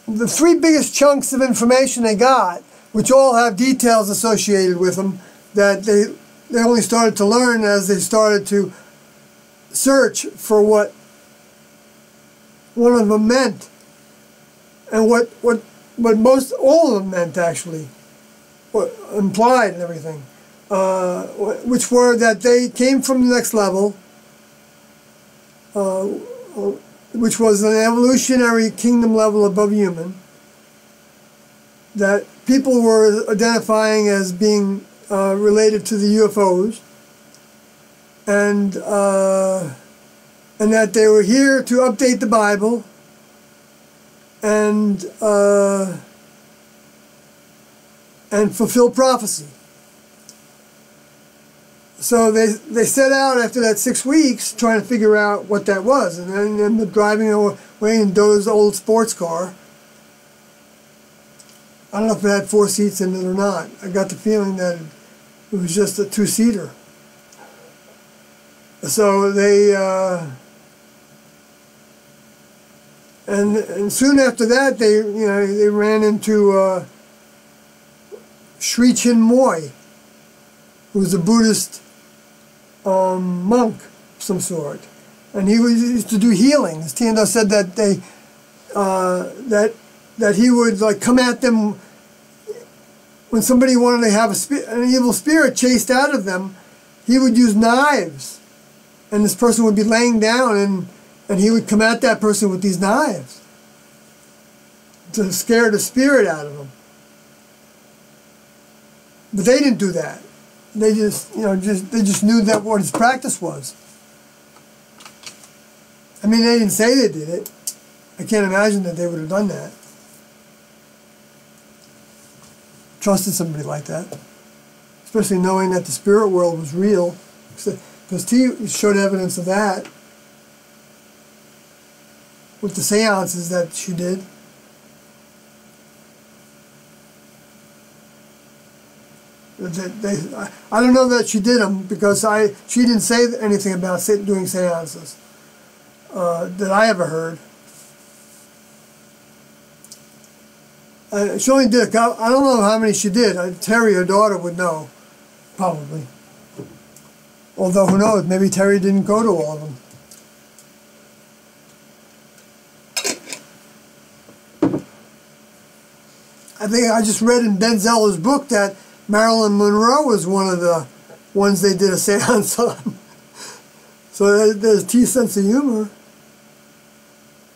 the 3 biggest chunks of information they got, which all have details associated with them, that they only started to learn as they started to search for what one of them meant, and what all of them meant, actually, what implied and everything, which were that they came from the next level, which was an evolutionary kingdom level above human, that people were identifying as being related to the UFOs, and that they were here to update the Bible and fulfill prophecy. So they set out after that 6 weeks trying to figure out what that was, and then driving away in Doe's old sports car. I don't know if it had 4 seats in it or not. I got the feeling that it was just a 2-seater. So they and soon after that they ran into Sri Chinmoy, who was a Buddhist monk of some sort, and he used to do healings. Tiendo said that that he would come at them when somebody wanted to have an evil spirit chased out of them. He would use knives, and this person would be laying down, and he would come at that person with these knives to scare the spirit out of them. But they didn't do that. They just knew that what his practice was. I mean, they didn't say they did it. I can't imagine that they would have done that. Trusted somebody like that, especially knowing that the spirit world was real, because T showed evidence of that with the seances that she did. I don't know that she did them because she didn't say anything about doing seances that I ever heard. She only did I don't know how many she did. Terry, her daughter, would know, probably. Although, who knows, maybe Terry didn't go to all of them. I think I just read in Ben Zeller's book that Marilyn Monroe was one of the ones they did a seance on. So there's T's sense of humor.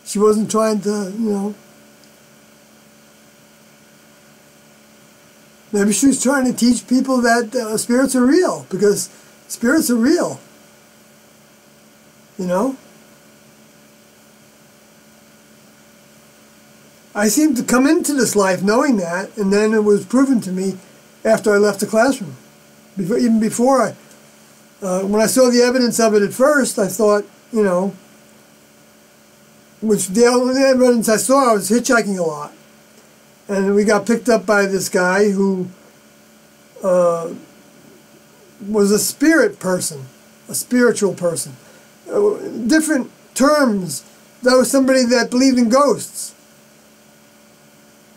She wasn't trying to, you know. Maybe she was trying to teach people that spirits are real, because spirits are real. You know? I seemed to come into this life knowing that, and then it was proven to me after I left the classroom. Even before when I saw the evidence of it at first, I thought, you know, which the only evidence I saw, I was hitchhiking a lot. And we got picked up by this guy who was a spirit person, a spiritual person. Different terms. That was somebody that believed in ghosts.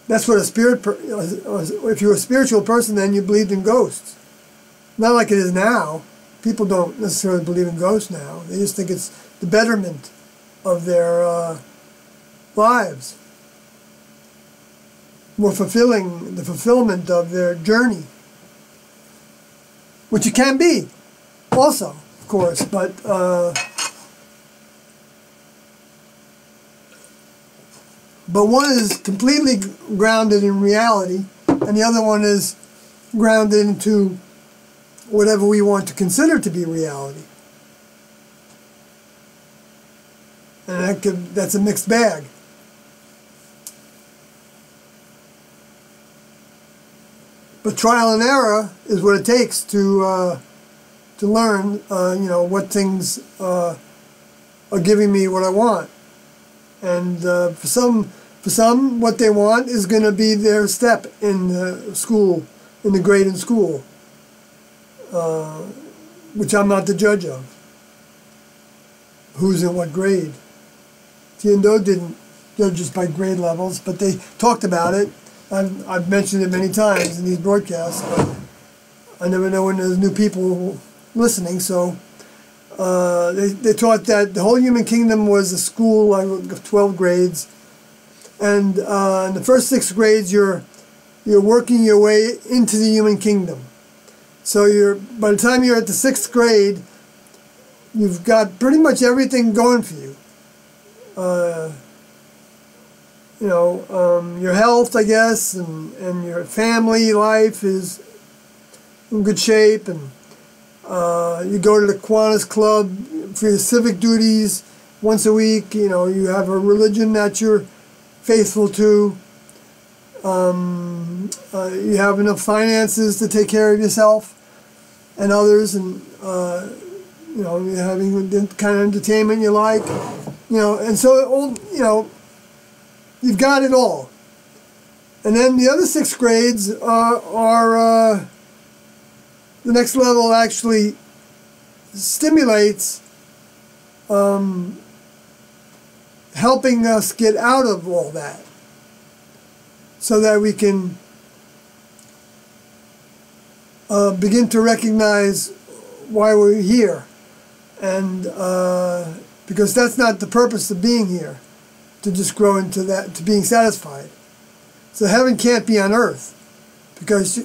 That's what a spirit, if you were a spiritual person, then you believed in ghosts. Not like it is now. People don't necessarily believe in ghosts now. They just think it's the betterment of their lives. More fulfilling, the fulfillment of their journey. Which it can be, also, of course, but one is completely grounded in reality, and the other one is grounded into whatever we want to consider to be reality. And that's a mixed bag. But trial and error is what it takes to learn, you know, what things are giving me what I want. And for some, what they want is going to be their step in the school, in the grade in school, which I'm not the judge of. Who's in what grade? Tiendo didn't judge us by grade levels, but they talked about it. I've mentioned it many times in these broadcasts, but I never know when there's new people listening, so they taught that the whole human kingdom was a school of 12 grades, and in the first 6 grades you're working your way into the human kingdom. So by the time you're at the 6th grade, you've got pretty much everything going for you. You know, your health, I guess, and your family life is in good shape, and you go to the Kiwanis Club for your civic duties once a week. You know, you have a religion that you're faithful to. You have enough finances to take care of yourself and others, and you know, you're having the kind of entertainment you like. You know, and so you know, you've got it all. And then the other 6 grades are the next level actually stimulates helping us get out of all that, so that we can begin to recognize why we're here. And because that's not the purpose of being here, to just grow into that, to being satisfied. So heaven can't be on earth, because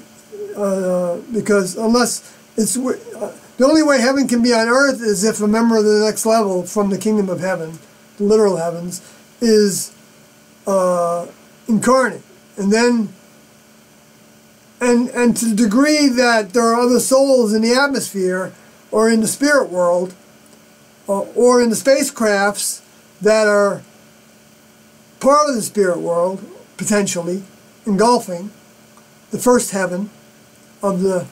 unless it's the only way heaven can be on earth is if a member of the next level from the kingdom of heaven, the literal heavens, is incarnate, and then and to the degree that there are other souls in the atmosphere or in the spirit world or in the spacecrafts that are part of the spirit world, potentially engulfing the first heaven of the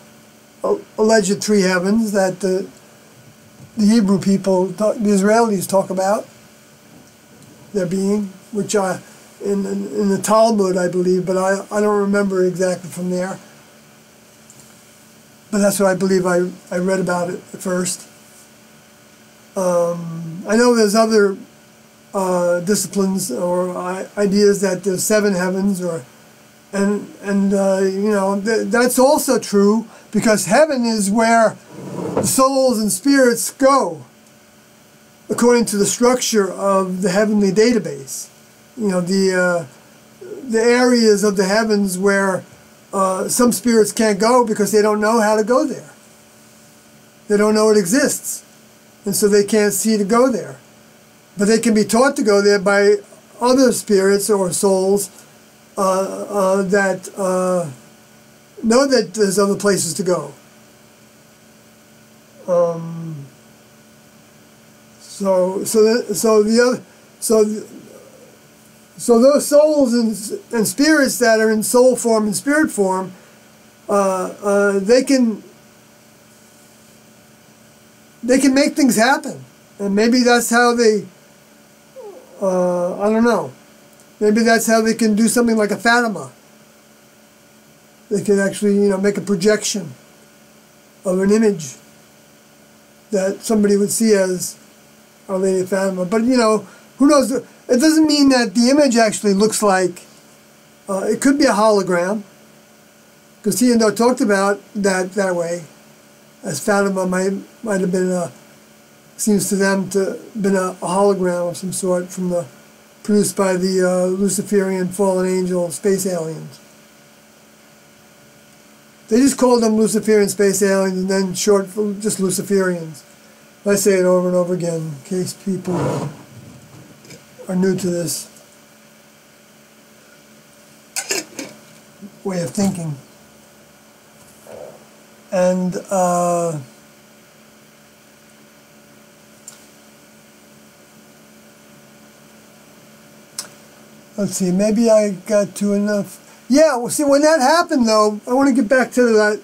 alleged 3 heavens that the Hebrew people, the Israelis, talk about there being, which in the Talmud, I believe, but I don't remember exactly from there. but that's what I believe I read about it at first. I know there's other disciplines or ideas that there's 7 heavens, and you know, that's also true, because heaven is where the souls and spirits go according to the structure of the heavenly database. You know, the areas of the heavens where some spirits can't go because they don't know how to go there. They don't know it exists, and so they can't see to go there. But they can be taught to go there by other spirits or souls that know that there's other places to go. So those souls and spirits that are in soul form and spirit form, they can make things happen, and maybe that's how they. I don't know. Maybe that's how they can do something like a Fatima. They can actually, you know, make a projection of an image that somebody would see as Our Lady of Fatima. But, you know, who knows? It doesn't mean that the image actually looks like, it could be a hologram, because T&O talked about that way, as Fatima might have been seems to them to have been a hologram of some sort produced by the Luciferian fallen angel space aliens. They just called them Luciferian space aliens, and then short for just Luciferians. I say it over and over again in case people are new to this way of thinking. And let's see, maybe I got to enough. Yeah, well, see, when that happened, though, I want to get back to that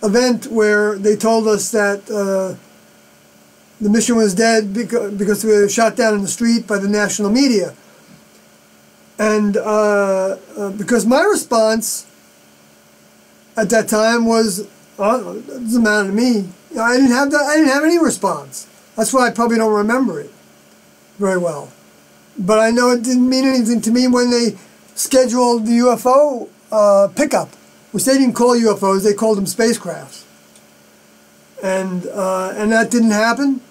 event where they told us that the mission was dead because we were shot down in the street by the national media. And because my response at that time was, oh, it doesn't matter to me. You know, I didn't have any response. That's why I probably don't remember it very well. But I know it didn't mean anything to me when they scheduled the UFO pickup, which they didn't call UFOs, they called them spacecrafts. And that didn't happen.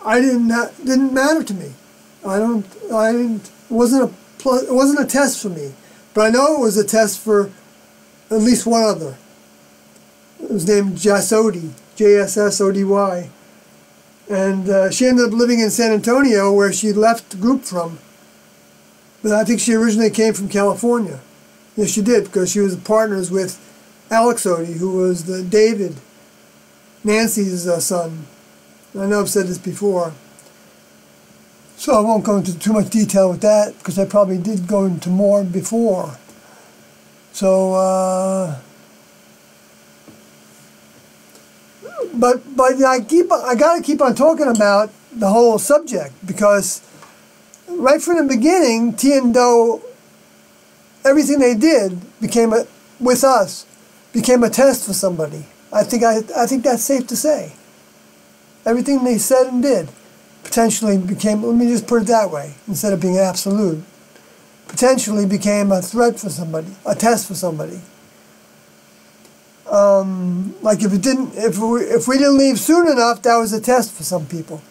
Didn't matter to me. It wasn't a test for me. But I know it was a test for at least one other. It was named Jassody, J-S-S-O-D-Y. And she ended up living in San Antonio, where she left the group from. But I think she originally came from California. Yes, she did, because she was partners with Alex Odie, who was David, Nancy's son. I know I've said this before. So I won't go into too much detail with that, because I probably did go into more before. So, but I got to keep on talking about the whole subject, because right from the beginning, T&O, everything they did became a test for somebody. I think that's safe to say. Everything they said and did potentially became, let me just put it that way, instead of being absolute, potentially became a threat for somebody, a test for somebody. Like if we didn't leave soon enough, that was a test for some people.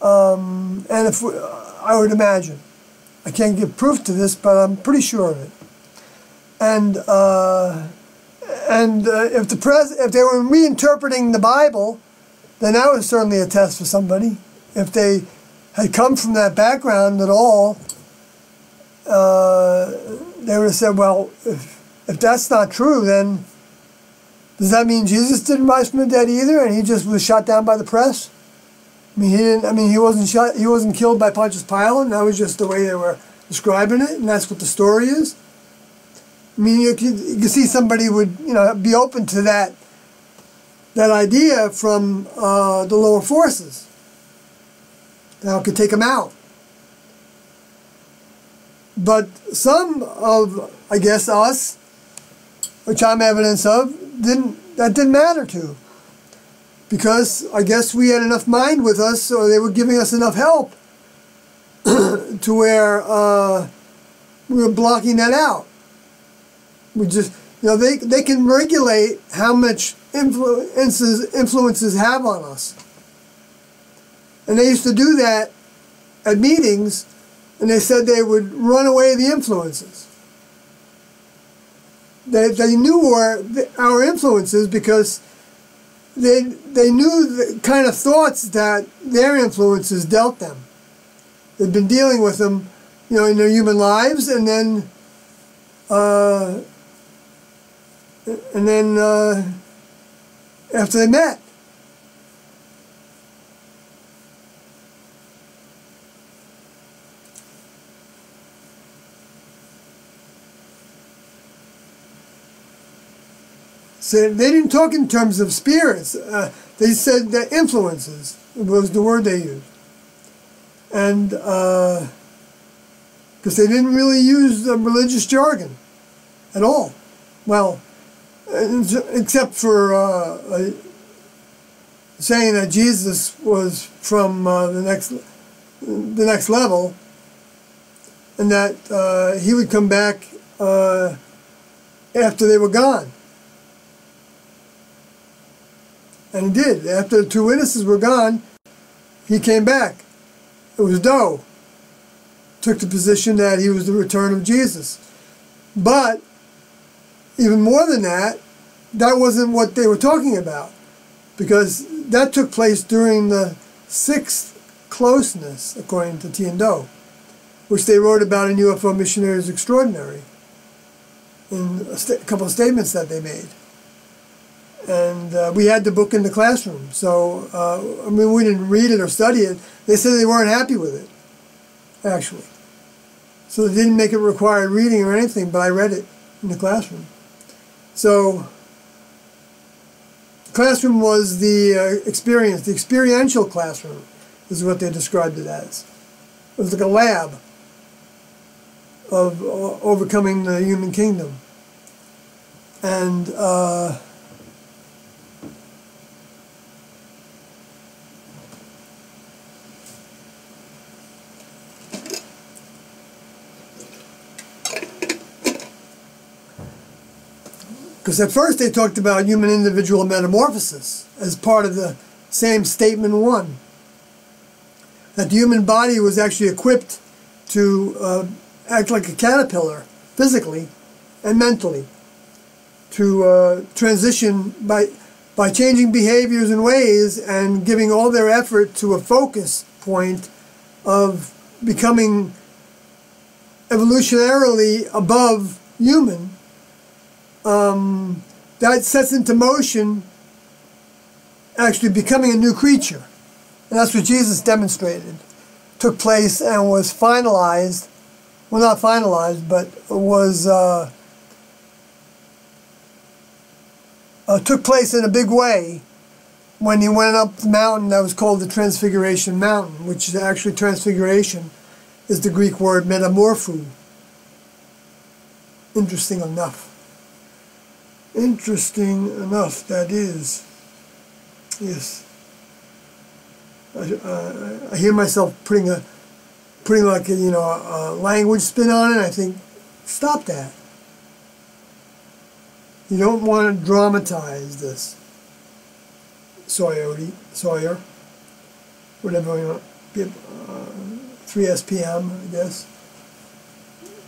And I would imagine, I can't give proof to this, but I'm pretty sure of it. And if they were reinterpreting the Bible, then that was certainly a test for somebody. If they had come from that background at all, they would have said, well, if that's not true, then does that mean Jesus didn't rise from the dead either, and he just was shot down by the press? I mean, he wasn't shot. He wasn't killed by Pontius Pilate. And that was just the way they were describing it, and that's what the story is. I mean, you can see somebody would, be open to that idea from the lower forces. Now it could take them out. But some of, I guess, us, which I'm evidence of, didn't that didn't matter to. Because I guess we had enough mind with us, or they were giving us enough help to where we were blocking that out. We just, they can regulate how much influences have on us. And they used to do that at meetings, and they said they would run away the influences. They knew our influences because they knew the kind of thoughts that their influences dealt them. They'd been dealing with them, in their human lives, and then after they met. So they didn't talk in terms of spirits. They said that influences was the word they used. And because they didn't really use the religious jargon at all. Well, except for saying that Jesus was from the next level, and that he would come back after they were gone. And he did. After the two witnesses were gone, he came back. It was Doe. Took the position that he was the return of Jesus. But even more than that, that wasn't what they were talking about. Because that took place during the sixth closeness, according to T and Doe, which they wrote about in UFO Missionaries Extraordinary, in a couple of statements that they made. And we had the book in the classroom, so we didn't read it or study it. They said they weren't happy with it, actually. So they didn't make it required reading or anything, but I read it in the classroom. So the classroom was the experience, the experiential classroom is what they described it as. It was like a lab of overcoming the human kingdom. And because at first they talked about human individual metamorphosis as part of the same statement one. That the human body was actually equipped to act like a caterpillar, physically and mentally, to transition by changing behaviors and ways and giving all their effort to a focus point of becoming evolutionarily above human. That sets into motion actually becoming a new creature. And that's what Jesus demonstrated. Took place and was finalized, well, not finalized, but was took place in a big way when he went up the mountain that was called the Transfiguration Mountain, which is actually transfiguration is the Greek word metamorpho. Interesting enough. Interesting enough, that is. Yes. I hear myself putting like a language spin on it. I think, stop that. You don't want to dramatize this. Sawyer, whatever you want. 3 SPM, I guess,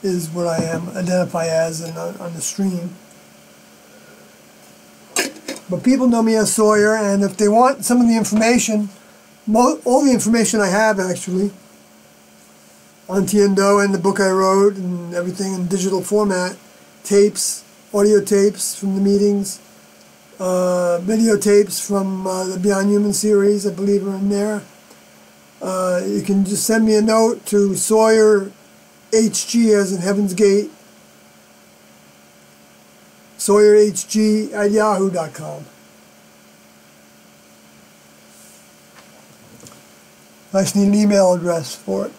is what I identify as on the stream. But people know me as Sawyer, and if they want some of the information, all the information I have actually, on T and Doe and the book I wrote and everything in digital format, tapes, audio tapes from the meetings, videotapes from the Beyond Human series, I believe are in there. You can just send me a note to Sawyer HG as in Heaven's Gate, SawyerHG@yahoo.com. I just need an email address for it.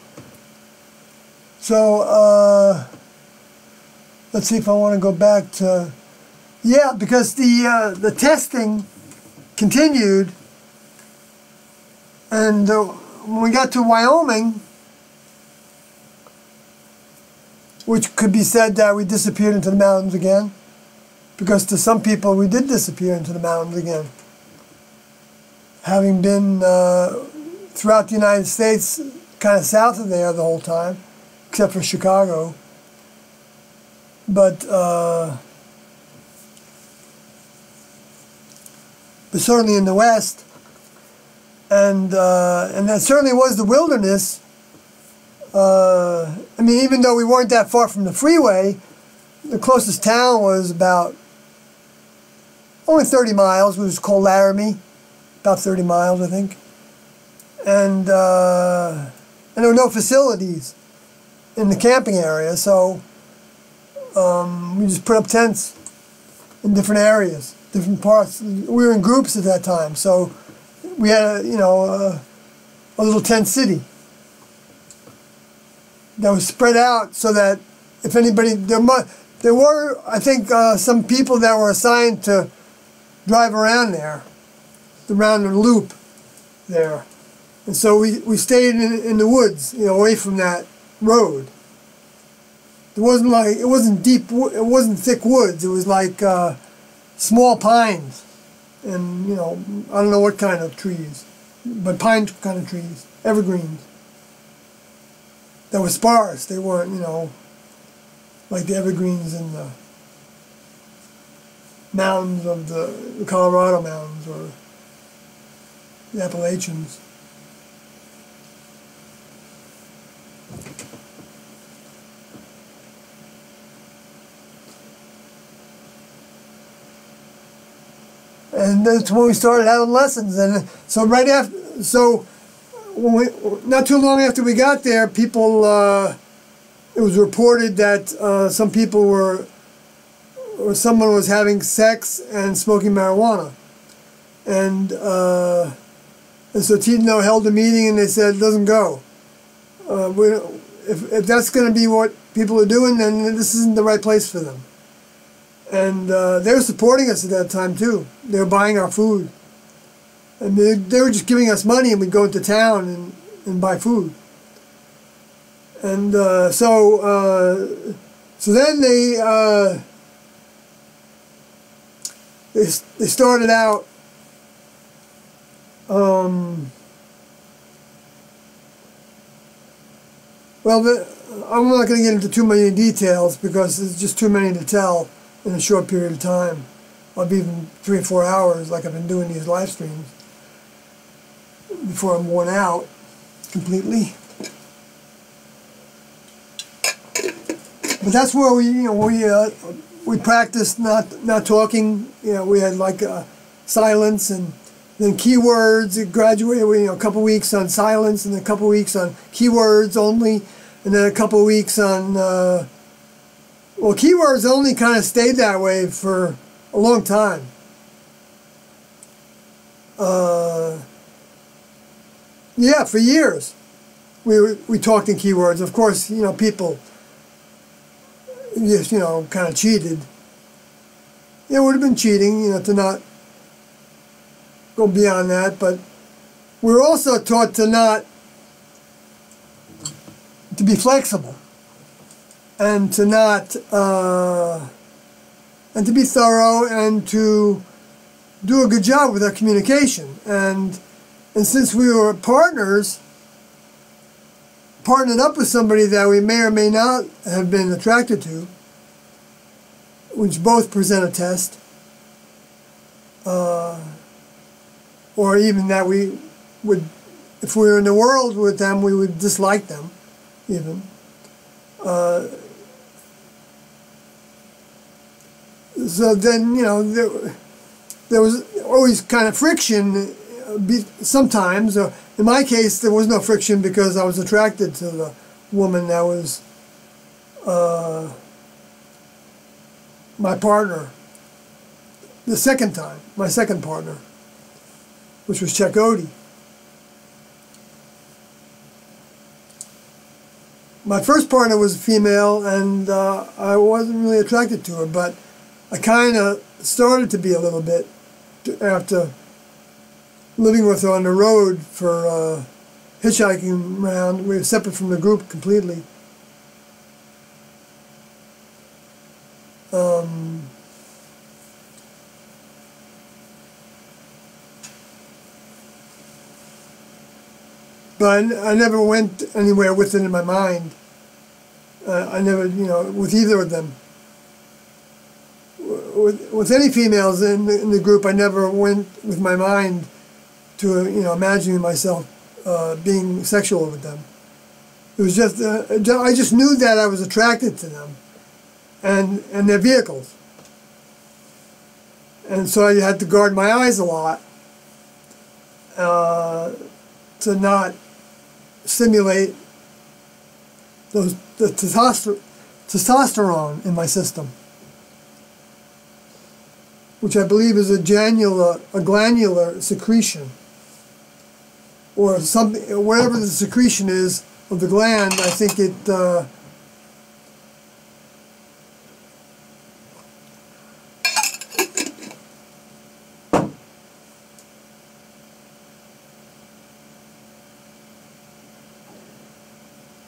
So, let's see if I want to go back to Yeah, because the testing continued, and when we got to Wyoming, which could be said that we disappeared into the mountains again, because to some people we did disappear into the mountains again. Having been throughout the United States, kind of south of there the whole time, except for Chicago. But certainly in the West, and that certainly was the wilderness. I mean, even though we weren't that far from the freeway, the closest town was about only 30 miles, which was called Laramie, about 30 miles, I think. And there were no facilities in the camping area, so we just put up tents in different areas, different parts. We were in groups at that time, so we had a little tent city that was spread out so that if anybody, there were, I think, some people that were assigned to drive around there, around the loop there. And so we stayed in the woods, away from that road. It wasn't deep, it wasn't thick woods. It was like small pines and, I don't know what kind of trees, but pine kind of trees, evergreens. That were sparse. They weren't, like the evergreens in the mountains of the Colorado mountains or the Appalachians. And that's when we started having lessons. And so right after, not too long after we got there, people, it was reported that some people or someone was having sex and smoking marijuana. And so Tino held a meeting and they said, it doesn't go. If that's going to be what people are doing, then this isn't the right place for them. And they were supporting us at that time too. They were buying our food. And they were just giving us money and we'd go into town and buy food. And so then they started out well, I'm not going to get into too many details because there's just too many to tell in a short period of time. I'll be even 3 or 4 hours like I've been doing these live streams before I'm worn out completely. But that's where we practiced not talking. We had like silence and then keywords. It graduated. A couple weeks on silence and a couple weeks on keywords only, and then a couple weeks on well, keywords only kind of stayed that way for a long time. Yeah, for years we talked in keywords. Of course, people just kind of cheated. It would have been cheating, to not go beyond that. But we were also taught to be flexible, and to not and to be thorough, and to do a good job with our communication. And since we were partnered up with somebody that we may or may not have been attracted to, which both present a test, or even that we would, if we were in the world with them, we would dislike them, even. So then, there was always kind of friction sometimes. In my case, there was no friction because I was attracted to the woman that was my partner. The second time, my second partner, which was Chakoti. My first partner was a female, and I wasn't really attracted to her, but I kind of started to be a little bit after living with her on the road for hitchhiking around. We were separate from the group completely. But I never went anywhere with it in my mind. I never, with either of them. With any females in the group, I never went with my mind to, imagining myself being sexual with them. It was just, I just knew that I was attracted to them and their vehicles. And so I had to guard my eyes a lot to not stimulate the testosterone in my system, which I believe is a glandular secretion, or something, whatever the secretion is of the gland. I think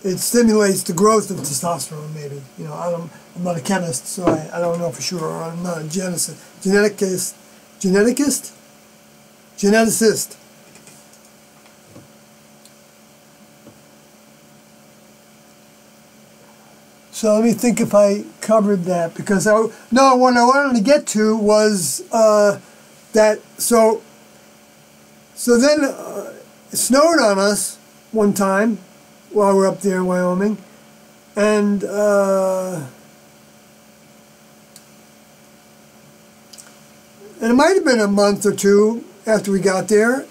it stimulates the growth of testosterone, maybe. I'm not a chemist, so I don't know for sure. Or I'm not a geneticist. So let me think if I covered that, because what I wanted to get to was that. So then it snowed on us one time while we're up there in Wyoming, and it might have been a month or two after we got there,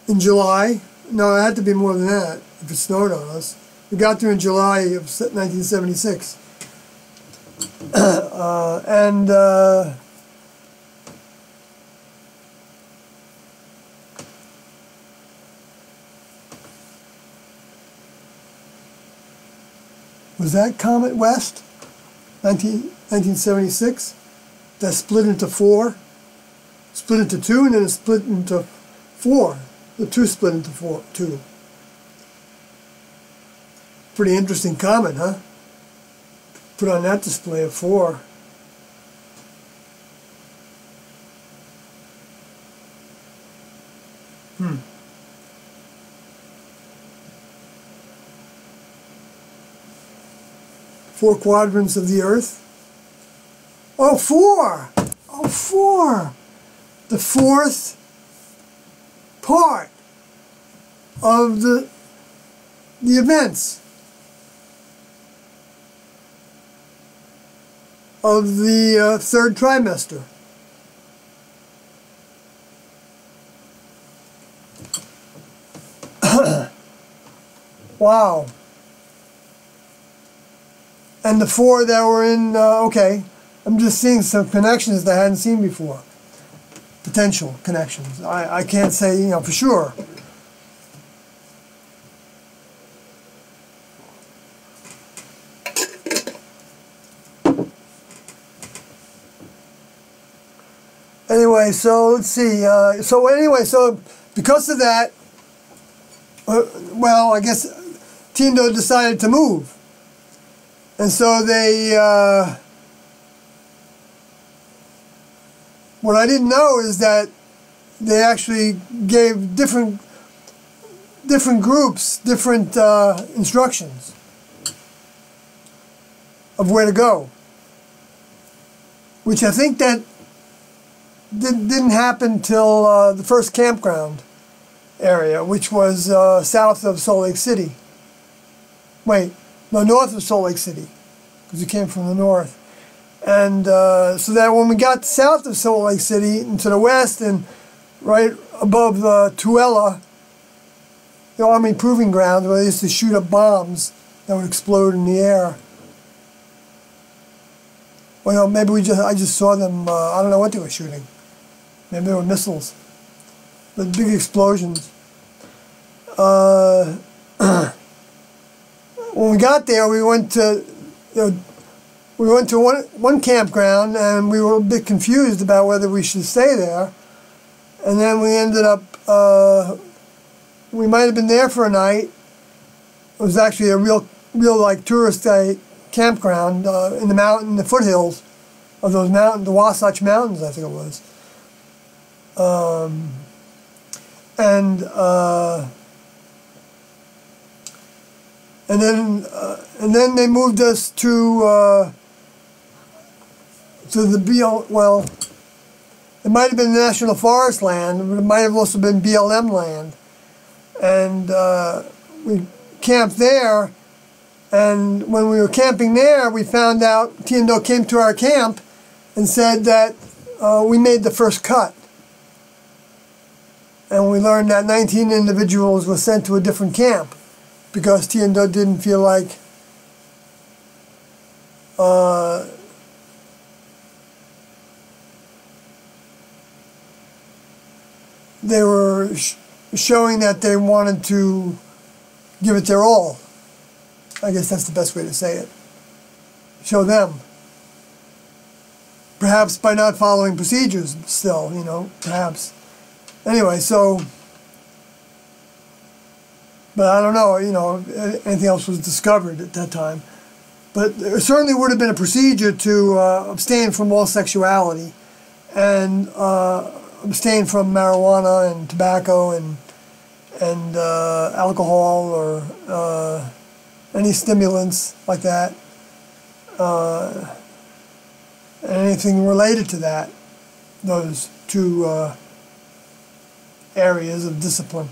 in July. No, it had to be more than that if it snowed on us. We got there in July of 1976, and was that Comet West, 1976? That split into four, split into two, and then it split into four. The two split into two. Pretty interesting comet, huh? Put on that display of four. Four quadrants of the Earth. Oh, four! Oh, four! The fourth part of the events of the third trimester. Wow. And the four that were in, okay, I'm just seeing some connections that I hadn't seen before. Potential connections. I can't say, for sure. Anyway, so let's see. So because of that, well, I guess Tindo decided to move. And so they, what I didn't know is that they actually gave different groups different instructions of where to go, which I think that didn't happen till the first campground area, which was south of Salt Lake City. Wait, no, north of Salt Lake City, because we came from the north. And so that when we got south of Salt Lake City and to the west and right above Tooele, the Army Proving Ground, where they used to shoot up bombs that would explode in the air. Well, maybe I just saw them, I don't know what they were shooting. Maybe they were missiles. But big explosions. when we got there, we went to one campground, and we were a bit confused about whether we should stay there. And then we ended up, we might have been there for a night. It was actually a real like tourist campground in the foothills of those mountains, the Wasatch Mountains, I think it was. And then they moved us to the well, it might have been National Forest land, but it might have also been BLM land. And we camped there, and when we were camping there, we found out Tiendo came to our camp and said that we made the first cut. And we learned that 19 individuals were sent to a different camp because Tiendo didn't feel like they were showing that they wanted to give it their all. I guess that's the best way to say it. Show them. Perhaps by not following procedures still, you know, perhaps. Anyway, so, but I don't know, you know, if anything else was discovered at that time. But there certainly would have been a procedure to abstain from all sexuality and abstain from marijuana and tobacco and alcohol or any stimulants like that, and anything related to that, those two areas of discipline.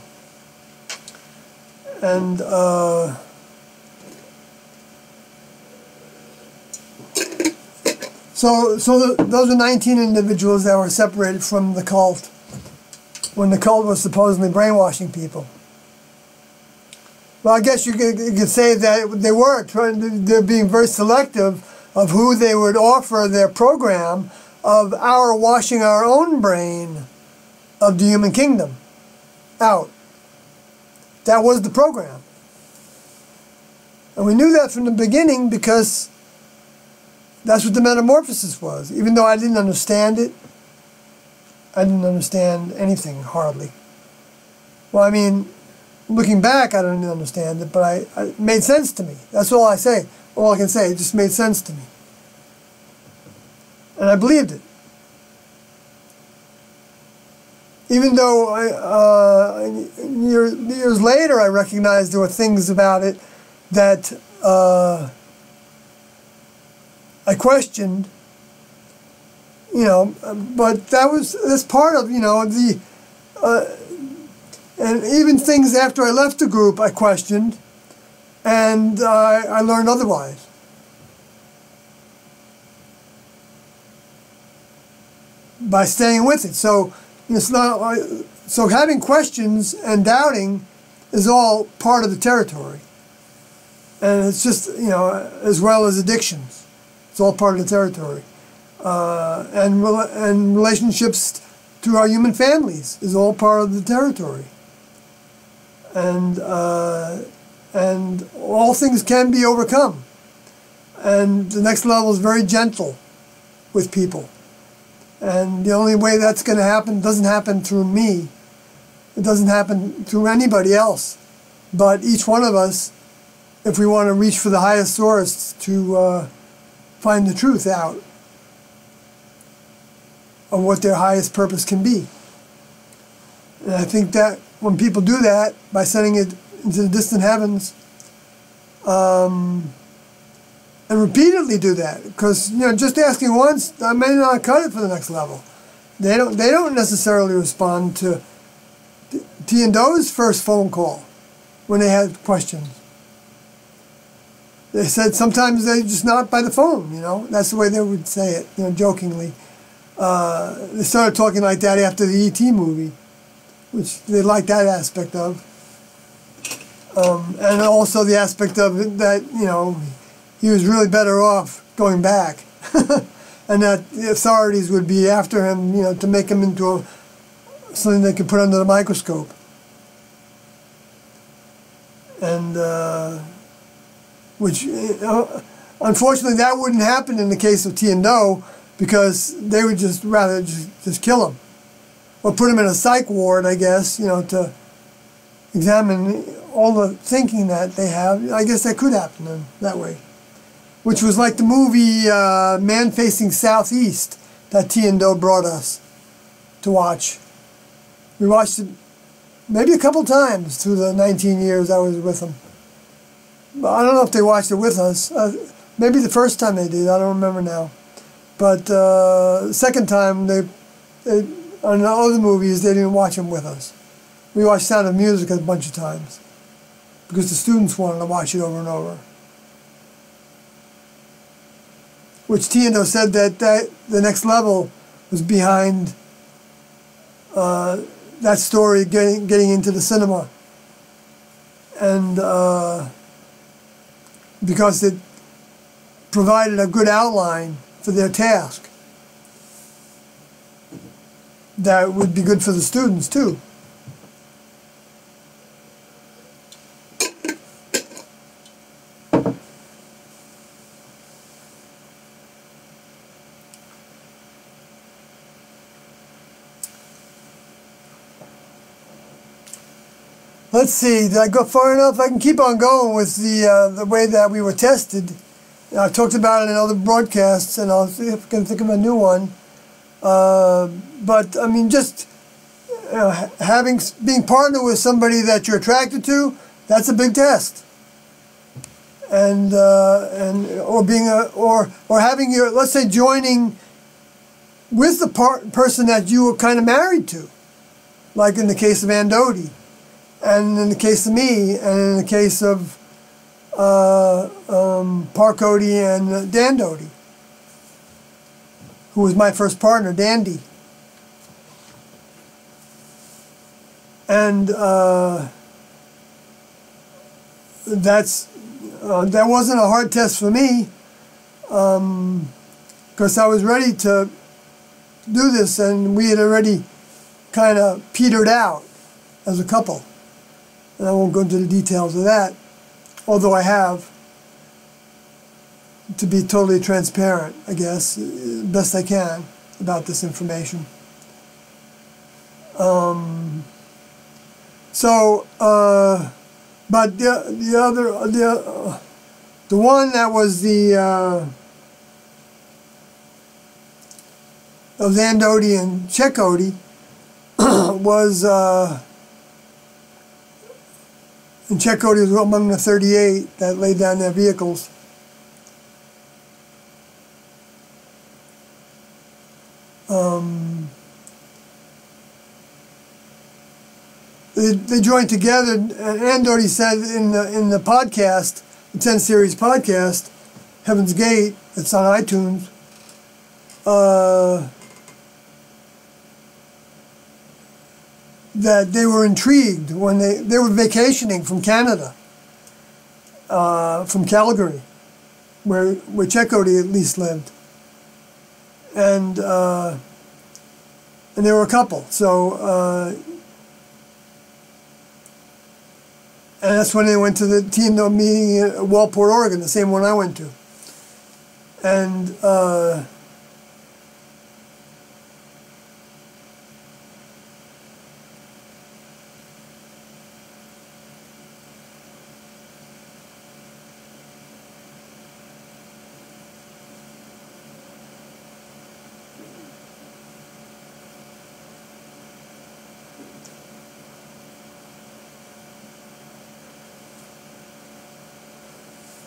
And those are 19 individuals that were separated from the cult when the cult was supposedly brainwashing people. Well, I guess you could say that they were. They're being very selective of who they would offer their program of our washing our own brain of the human kingdom out. That was the program. And we knew that from the beginning because that's what the metamorphosis was. Even though I didn't understand it, I didn't understand anything, hardly. Well, I mean, looking back, I didn't understand it, but it made sense to me. That's all I say. All I can say, it just made sense to me. And I believed it. Even though years later I recognized there were things about it that I questioned, you know, but that's part of, you know, the and even things after I left the group I questioned, and I learned otherwise. By staying with it. So it's not, so having questions and doubting is all part of the territory. And it's just, you know, as well as addictions. It's all part of the territory. And relationships to our human families is all part of the territory. And all things can be overcome. And the next level is very gentle with people. And the only way that's going to happen doesn't happen through me. It doesn't happen through anybody else. But each one of us, if we want to reach for the highest source to find the truth out of what their highest purpose can be. And I think that when people do that, by sending it into the distant heavens, and repeatedly do that, because, you know, just asking once, I may not cut it for the next level. They don't necessarily respond to T and Do's first phone call when they had questions. They said sometimes they just not by the phone, you know. That's the way they would say it, you know, jokingly. They started talking like that after the E.T. movie, which they liked that aspect of. And also the aspect of it that, you know, he was really better off going back. And that the authorities would be after him, you know, to make him into something they could put under the microscope. And which unfortunately that wouldn't happen in the case of T and Do, because they would just rather just kill him or put him in a psych ward, I guess, you know, to examine all the thinking that they have. I guess that could happen in that way, which was like the movie Man Facing Southeast that T and Do brought us to watch. We watched it maybe a couple times through the 19 years I was with them. But I don't know if they watched it with us. Maybe the first time they did, I don't remember now. But the second time, they on the other movies, they didn't watch them with us. We watched Sound of Music a bunch of times because the students wanted to watch it over and over. Which T and Do said that the next level was behind that story getting into the cinema, and because it provided a good outline for their task that would be good for the students too. Let's see, did I go far enough? I can keep on going with the way that we were tested. I talked about it in other broadcasts, and I'll see if I can think of a new one. But I mean, just being partnered with somebody that you're attracted to, that's a big test. And or having your, let's say, joining with the person that you were kind of married to, like in the case of Ann Doty, and in the case of me, and in the case of Park Doty and Dan Doty, who was my first partner, Dandy. And that wasn't a hard test for me, because I was ready to do this, and we had already kind of petered out as a couple. And I won't go into the details of that, although I have, to be totally transparent, I guess, best I can about this information. But the one that was of Ann Doty and Chet Doty was, and Chet Doty was among the 38 that laid down their vehicles. They joined together, and Ann Doty said in the podcast, the 10 series podcast, Heaven's Gate, it's on iTunes, that they were intrigued when they were vacationing from Canada, from Calgary, where Chet Doty at least lived, and they were a couple. So and that's when they went to the T and Do meeting at Walport, Oregon, the same one I went to, and.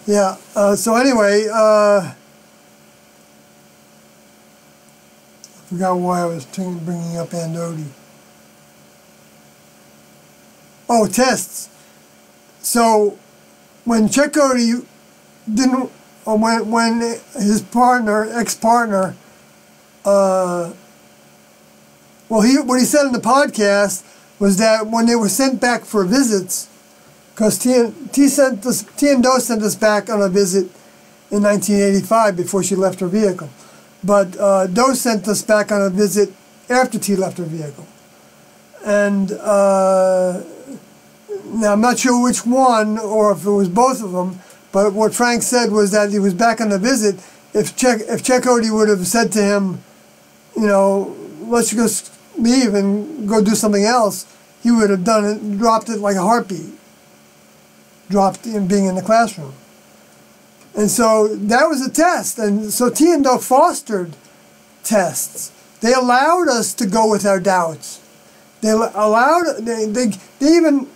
Yeah, so anyway, I forgot why I was bringing up Ann Doty. Oh, tests. So when Chet Doty didn't, or when his partner, ex-partner, well, what he said in the podcast was that when they were sent back for visits, because T and Do sent us back on a visit in 1985 before she left her vehicle. But Do sent us back on a visit after T left her vehicle. And now I'm not sure which one, or if it was both of them, But what Frank said was that he was back on the visit. If Chakotay would have said to him, you know, let's just leave and go do something else, he would have done it, dropped it like a heartbeat, dropped in being in the classroom. And so that was a test. And so T and Do fostered tests. They allowed us to go with our doubts. They even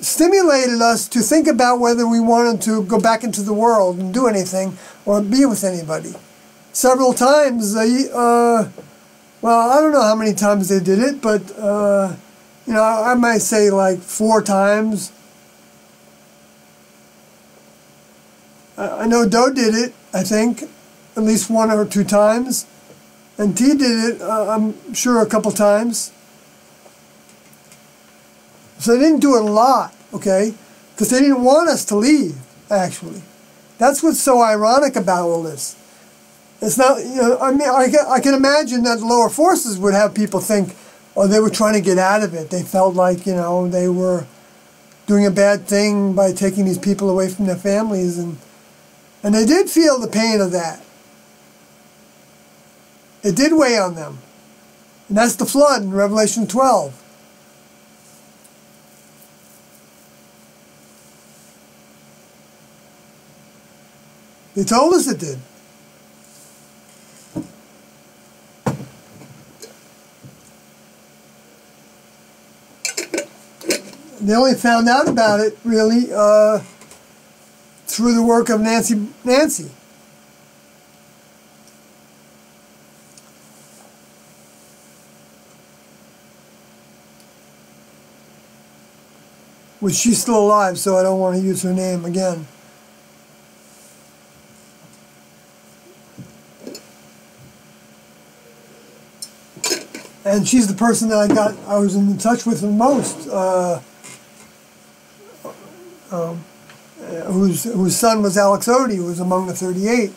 stimulated us to think about whether we wanted to go back into the world and do anything or be with anybody. Several times, well, I don't know how many times they did it, but, you know, I might say like 4 times. I know Do did it, I think, at least 1 or 2 times. And T did it, I'm sure, a couple times. So they didn't do it a lot, okay? Because they didn't want us to leave, actually. That's what's so ironic about all this. It's not, you know, I mean, I can imagine that lower forces would have people think, oh, they were trying to get out of it. They felt like, you know, they were doing a bad thing by taking these people away from their families. And they did feel the pain of that. It did weigh on them. And that's the flood in Revelation 12. They told us it did. They only found out about it, really, through the work of Nancy. Which she's still alive, so I don't want to use her name again. And she's the person that I was in touch with the most, whose son was Alex Odie, who was among the 38.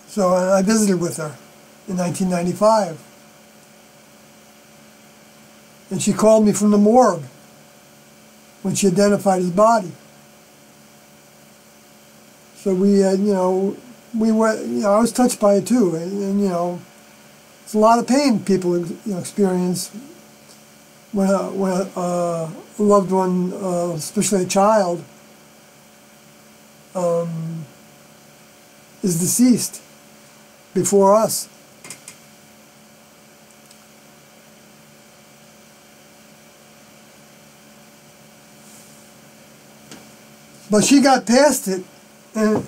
So I visited with her in 1995. And she called me from the morgue when she identified his body. So we had, you know, we were, you know, I was touched by it too, and you know, it's a lot of pain people, you know, experience when a loved one, especially a child, is deceased before us. But she got past it and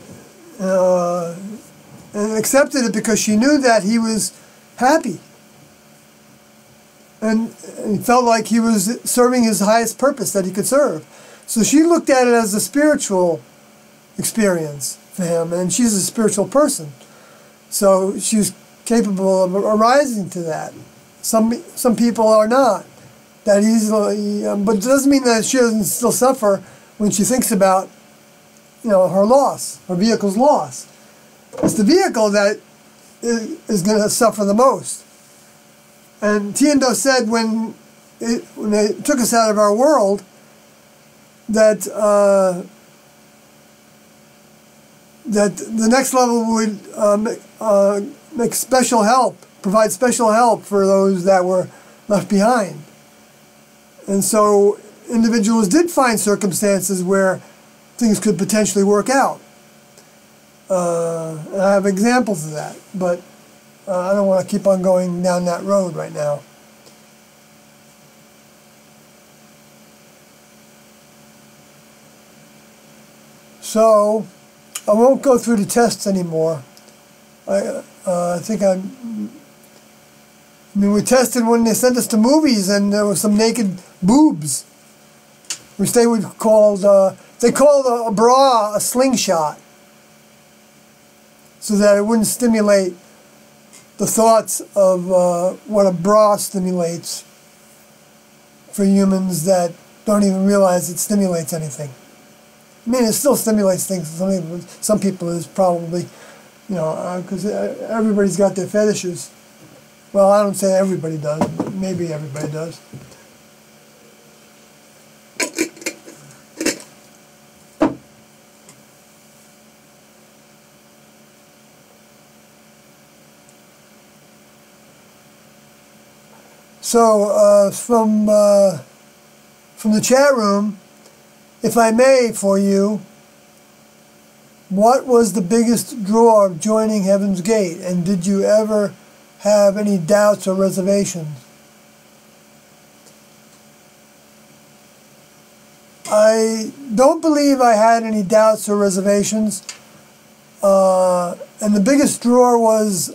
accepted it because she knew that he was happy. And he felt like he was serving his highest purpose that he could serve. So she looked at it as a spiritual experience for him, and she's a spiritual person. So she's capable of arising to that. Some people are not that easily, but it doesn't mean that she doesn't still suffer when she thinks about, you know, her loss, her vehicle's loss. It's the vehicle that is going to suffer the most. And T and Do said when they took us out of our world that that the next level would make special help, provide special help for those that were left behind. And so individuals did find circumstances where things could potentially work out. And I have examples of that, but I don't want to keep on going down that road right now. So I won't go through the tests anymore. I mean, we tested when they sent us to movies, and there were some naked boobs, which they would call they called a bra a slingshot, so that it wouldn't stimulate the thoughts of what a bra stimulates for humans that don't even realize it stimulates anything. I mean, it still stimulates things. Some people is probably, you know, because everybody's got their fetishes. Well, I don't say everybody does, but maybe everybody does. So from the chat room, if I may, for you, what was the biggest draw of joining Heaven's Gate, and did you ever have any doubts or reservations? I don't believe I had any doubts or reservations, and the biggest draw was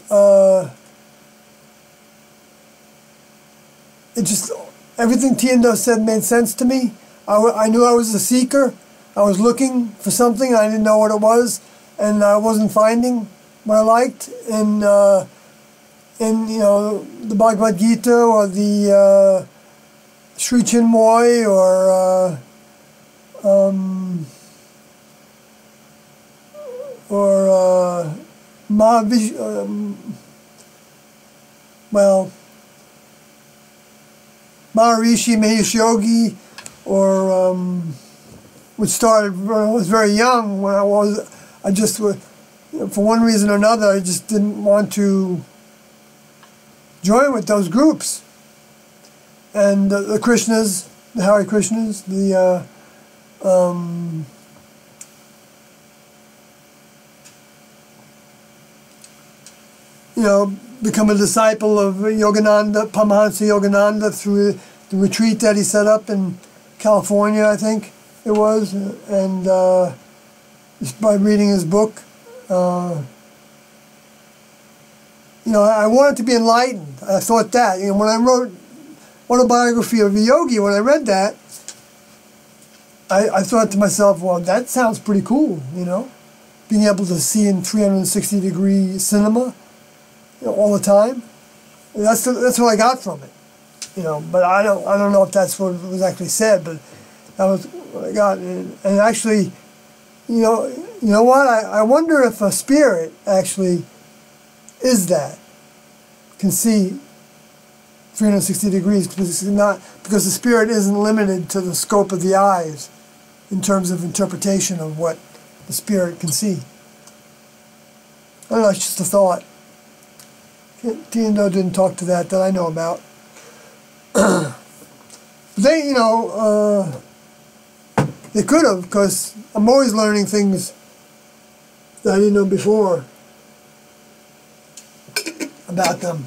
it just, everything Tiendo said made sense to me. I knew I was a seeker. I was looking for something. I didn't know what it was, and I wasn't finding what I liked in you know, the Bhagavad Gita or the Sri Chinmoy or Maharishi Mahesh Yogi, or which started when I was very young. When I just, you know, for one reason or another, I just didn't want to join with those groups. And the Krishnas, the Hare Krishnas, the you know, become a disciple of Yogananda, Paramahansa Yogananda, through the retreat that he set up in California, I think it was, and just by reading his book. You know, I wanted to be enlightened. I thought that. You know, when I wrote Autobiography of a Yogi, when I read that, I thought to myself, well, that sounds pretty cool, you know, being able to see in 360-degree cinema, you know, all the time. That's what I got from it, you know. But I don't know if that's what was actually said, but that was what I got. And actually, you know what? I wonder if a spirit actually is that, can see 360 degrees, because the spirit isn't limited to the scope of the eyes in terms of interpretation of what the spirit can see. I don't know, it's just a thought. Tiendo didn't talk to that I know about. They, you know, they could have, because I'm always learning things that I didn't know before about them.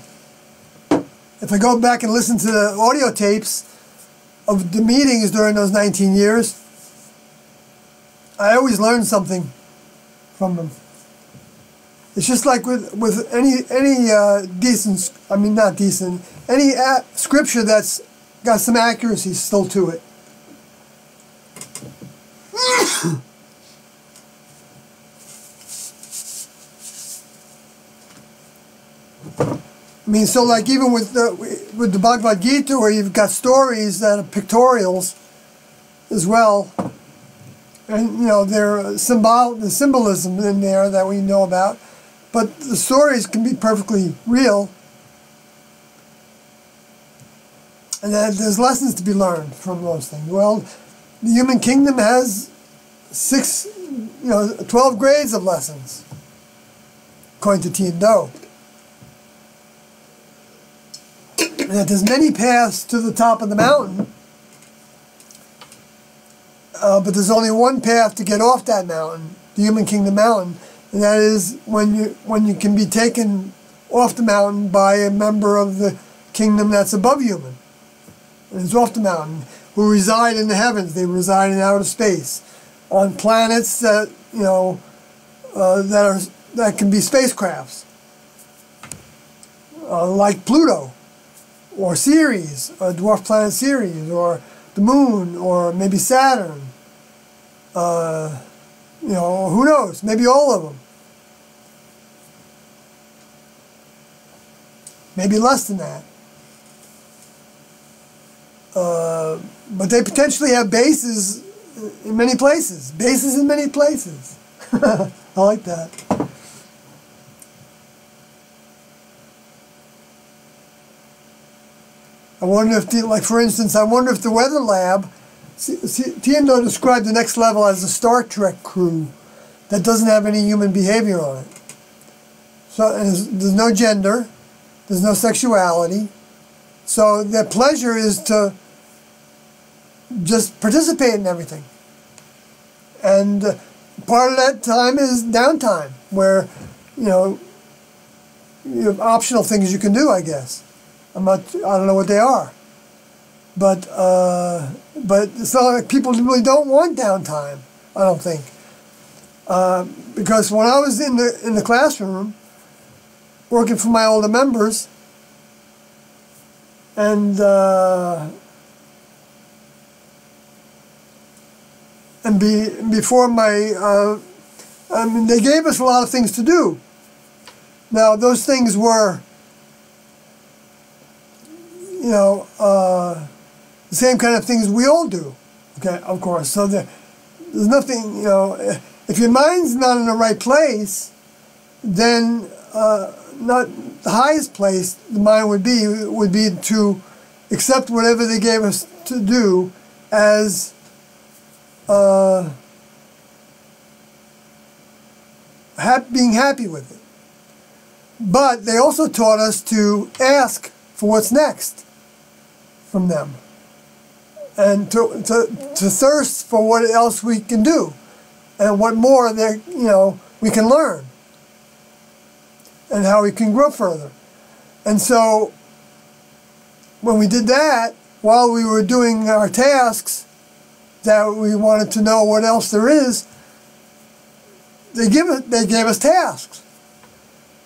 If I go back and listen to the audio tapes of the meetings during those 19 years, I always learn something from them. It's just like with any decent, I mean not decent, any scripture that's got some accuracy still to it. I mean, so like even with the Bhagavad Gita, where you've got stories that are pictorials as well, and you know the symbolism in there that we know about, but the stories can be perfectly real, and there's lessons to be learned from those things. Well, the human kingdom has 12 grades of lessons, according to Tiendo. And that there's many paths to the top of the mountain, but there's only one path to get off that mountain, the human kingdom mountain, and that is when you can be taken off the mountain by a member of the kingdom that's above human, and it's off the mountain, who reside in the heavens. They reside in outer space, on planets that that can be spacecrafts, like Pluto, or Ceres, or dwarf planet Ceres, or the Moon, or maybe Saturn. Who knows? Maybe all of them. Maybe less than that. But they potentially have bases in many places. Bases in many places. I like that. I wonder if, for instance, I wonder if the weather lab, Tiendo described the next level as a Star Trek crew that doesn't have any human behavior on it. So there's no gender, there's no sexuality, So their pleasure is to just participate in everything. And part of that time is downtime, where, you have optional things you can do, I guess. I don't know what they are. But it's not like people really don't want downtime, I don't think. Because when I was in the classroom, working for my older members, and before my, they gave us a lot of things to do. Now those things were, the same kind of things we all do, okay, of course. So there's nothing, if your mind's not in the right place, then not the highest place the mind would be to accept whatever they gave us to do as being happy with it. But they also taught us to ask for what's next from them, and to thirst for what else we can do, and what more we can learn, and how we can grow further. And so when we did that, while we were doing our tasks that we wanted to know what else there is, they gave us tasks.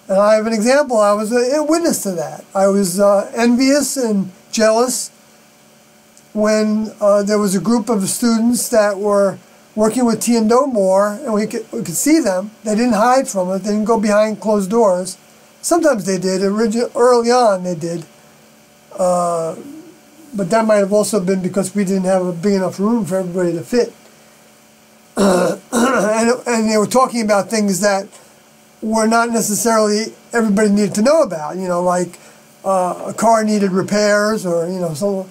And I have an example. I was a witness to that. I was envious and jealous when there was a group of students that were working with T and Do more, and we could see them. They didn't hide from it. They didn't go behind closed doors. Sometimes they did. Early on they did. But that might have also been because we didn't have a big enough room for everybody to fit. And they were talking about things that were not necessarily everybody needed to know about. Like a car needed repairs, or some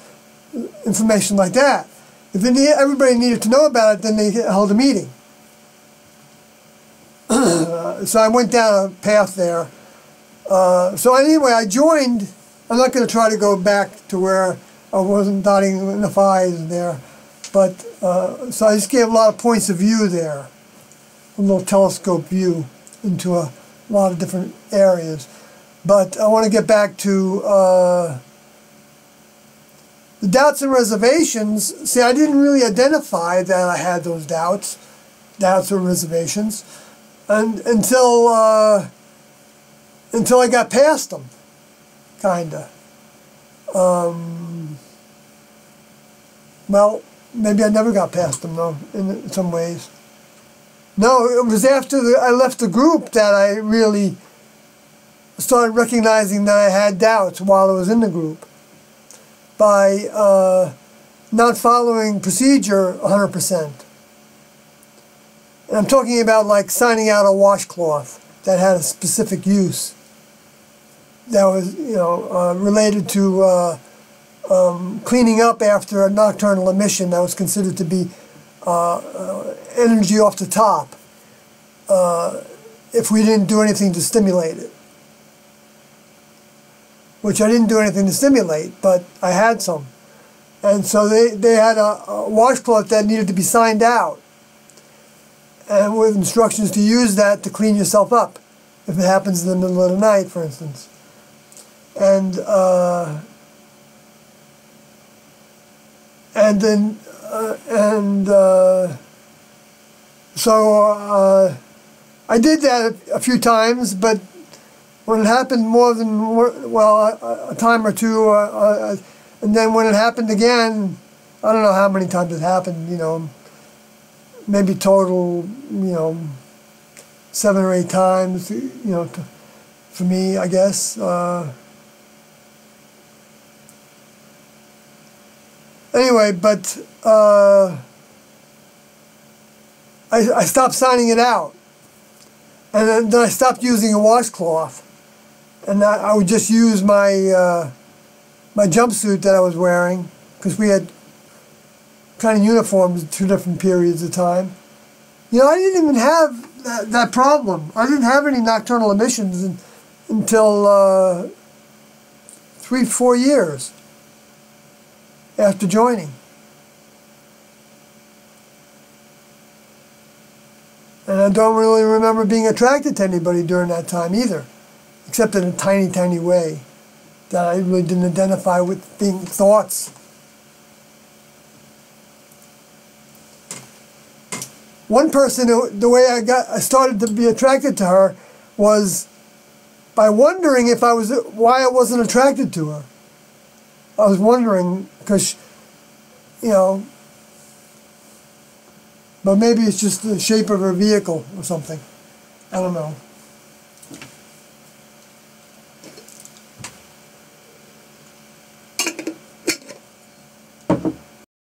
information like that. If everybody needed to know about it, then they held a meeting. So I went down a path there. So anyway, I joined. I'm not going to try to go back to where I wasn't dotting enough I's there. But, so I just gave a lot of points of view there. A little telescope view into a lot of different areas. But I want to get back to the doubts and reservations. See, I didn't really identify that I had those doubts or reservations, until I got past them, kinda. Well, maybe I never got past them though, in some ways. No, it was after I left the group that I really started recognizing that I had doubts while I was in the group, by not following procedure 100%. And I'm talking about like signing out a washcloth that had a specific use that was, related to cleaning up after a nocturnal emission that was considered to be energy off the top if we didn't do anything to stimulate it. Which I didn't do anything to stimulate, but I had some. And so they had a washcloth that needed to be signed out, and with instructions to use that to clean yourself up if it happens in the middle of the night, for instance. And so I did that a few times, but when it happened more than, a time or two, and then when it happened again, I don't know how many times it happened, maybe total, 7 or 8 times, for me, I guess. Anyway, but I stopped signing it out, and then I stopped using a washcloth, and I would just use my my jumpsuit that I was wearing, because we had kind of uniforms at 2 different periods of time. I didn't even have that problem. I didn't have any nocturnal emissions until 4 years after joining. And I don't really remember being attracted to anybody during that time either, except in a tiny, tiny way that I really didn't identify with being thoughts. One person, the way I started to be attracted to her was by wondering why I wasn't attracted to her. I was wondering because, you know, but maybe it's just the shape of her vehicle or something. I don't know.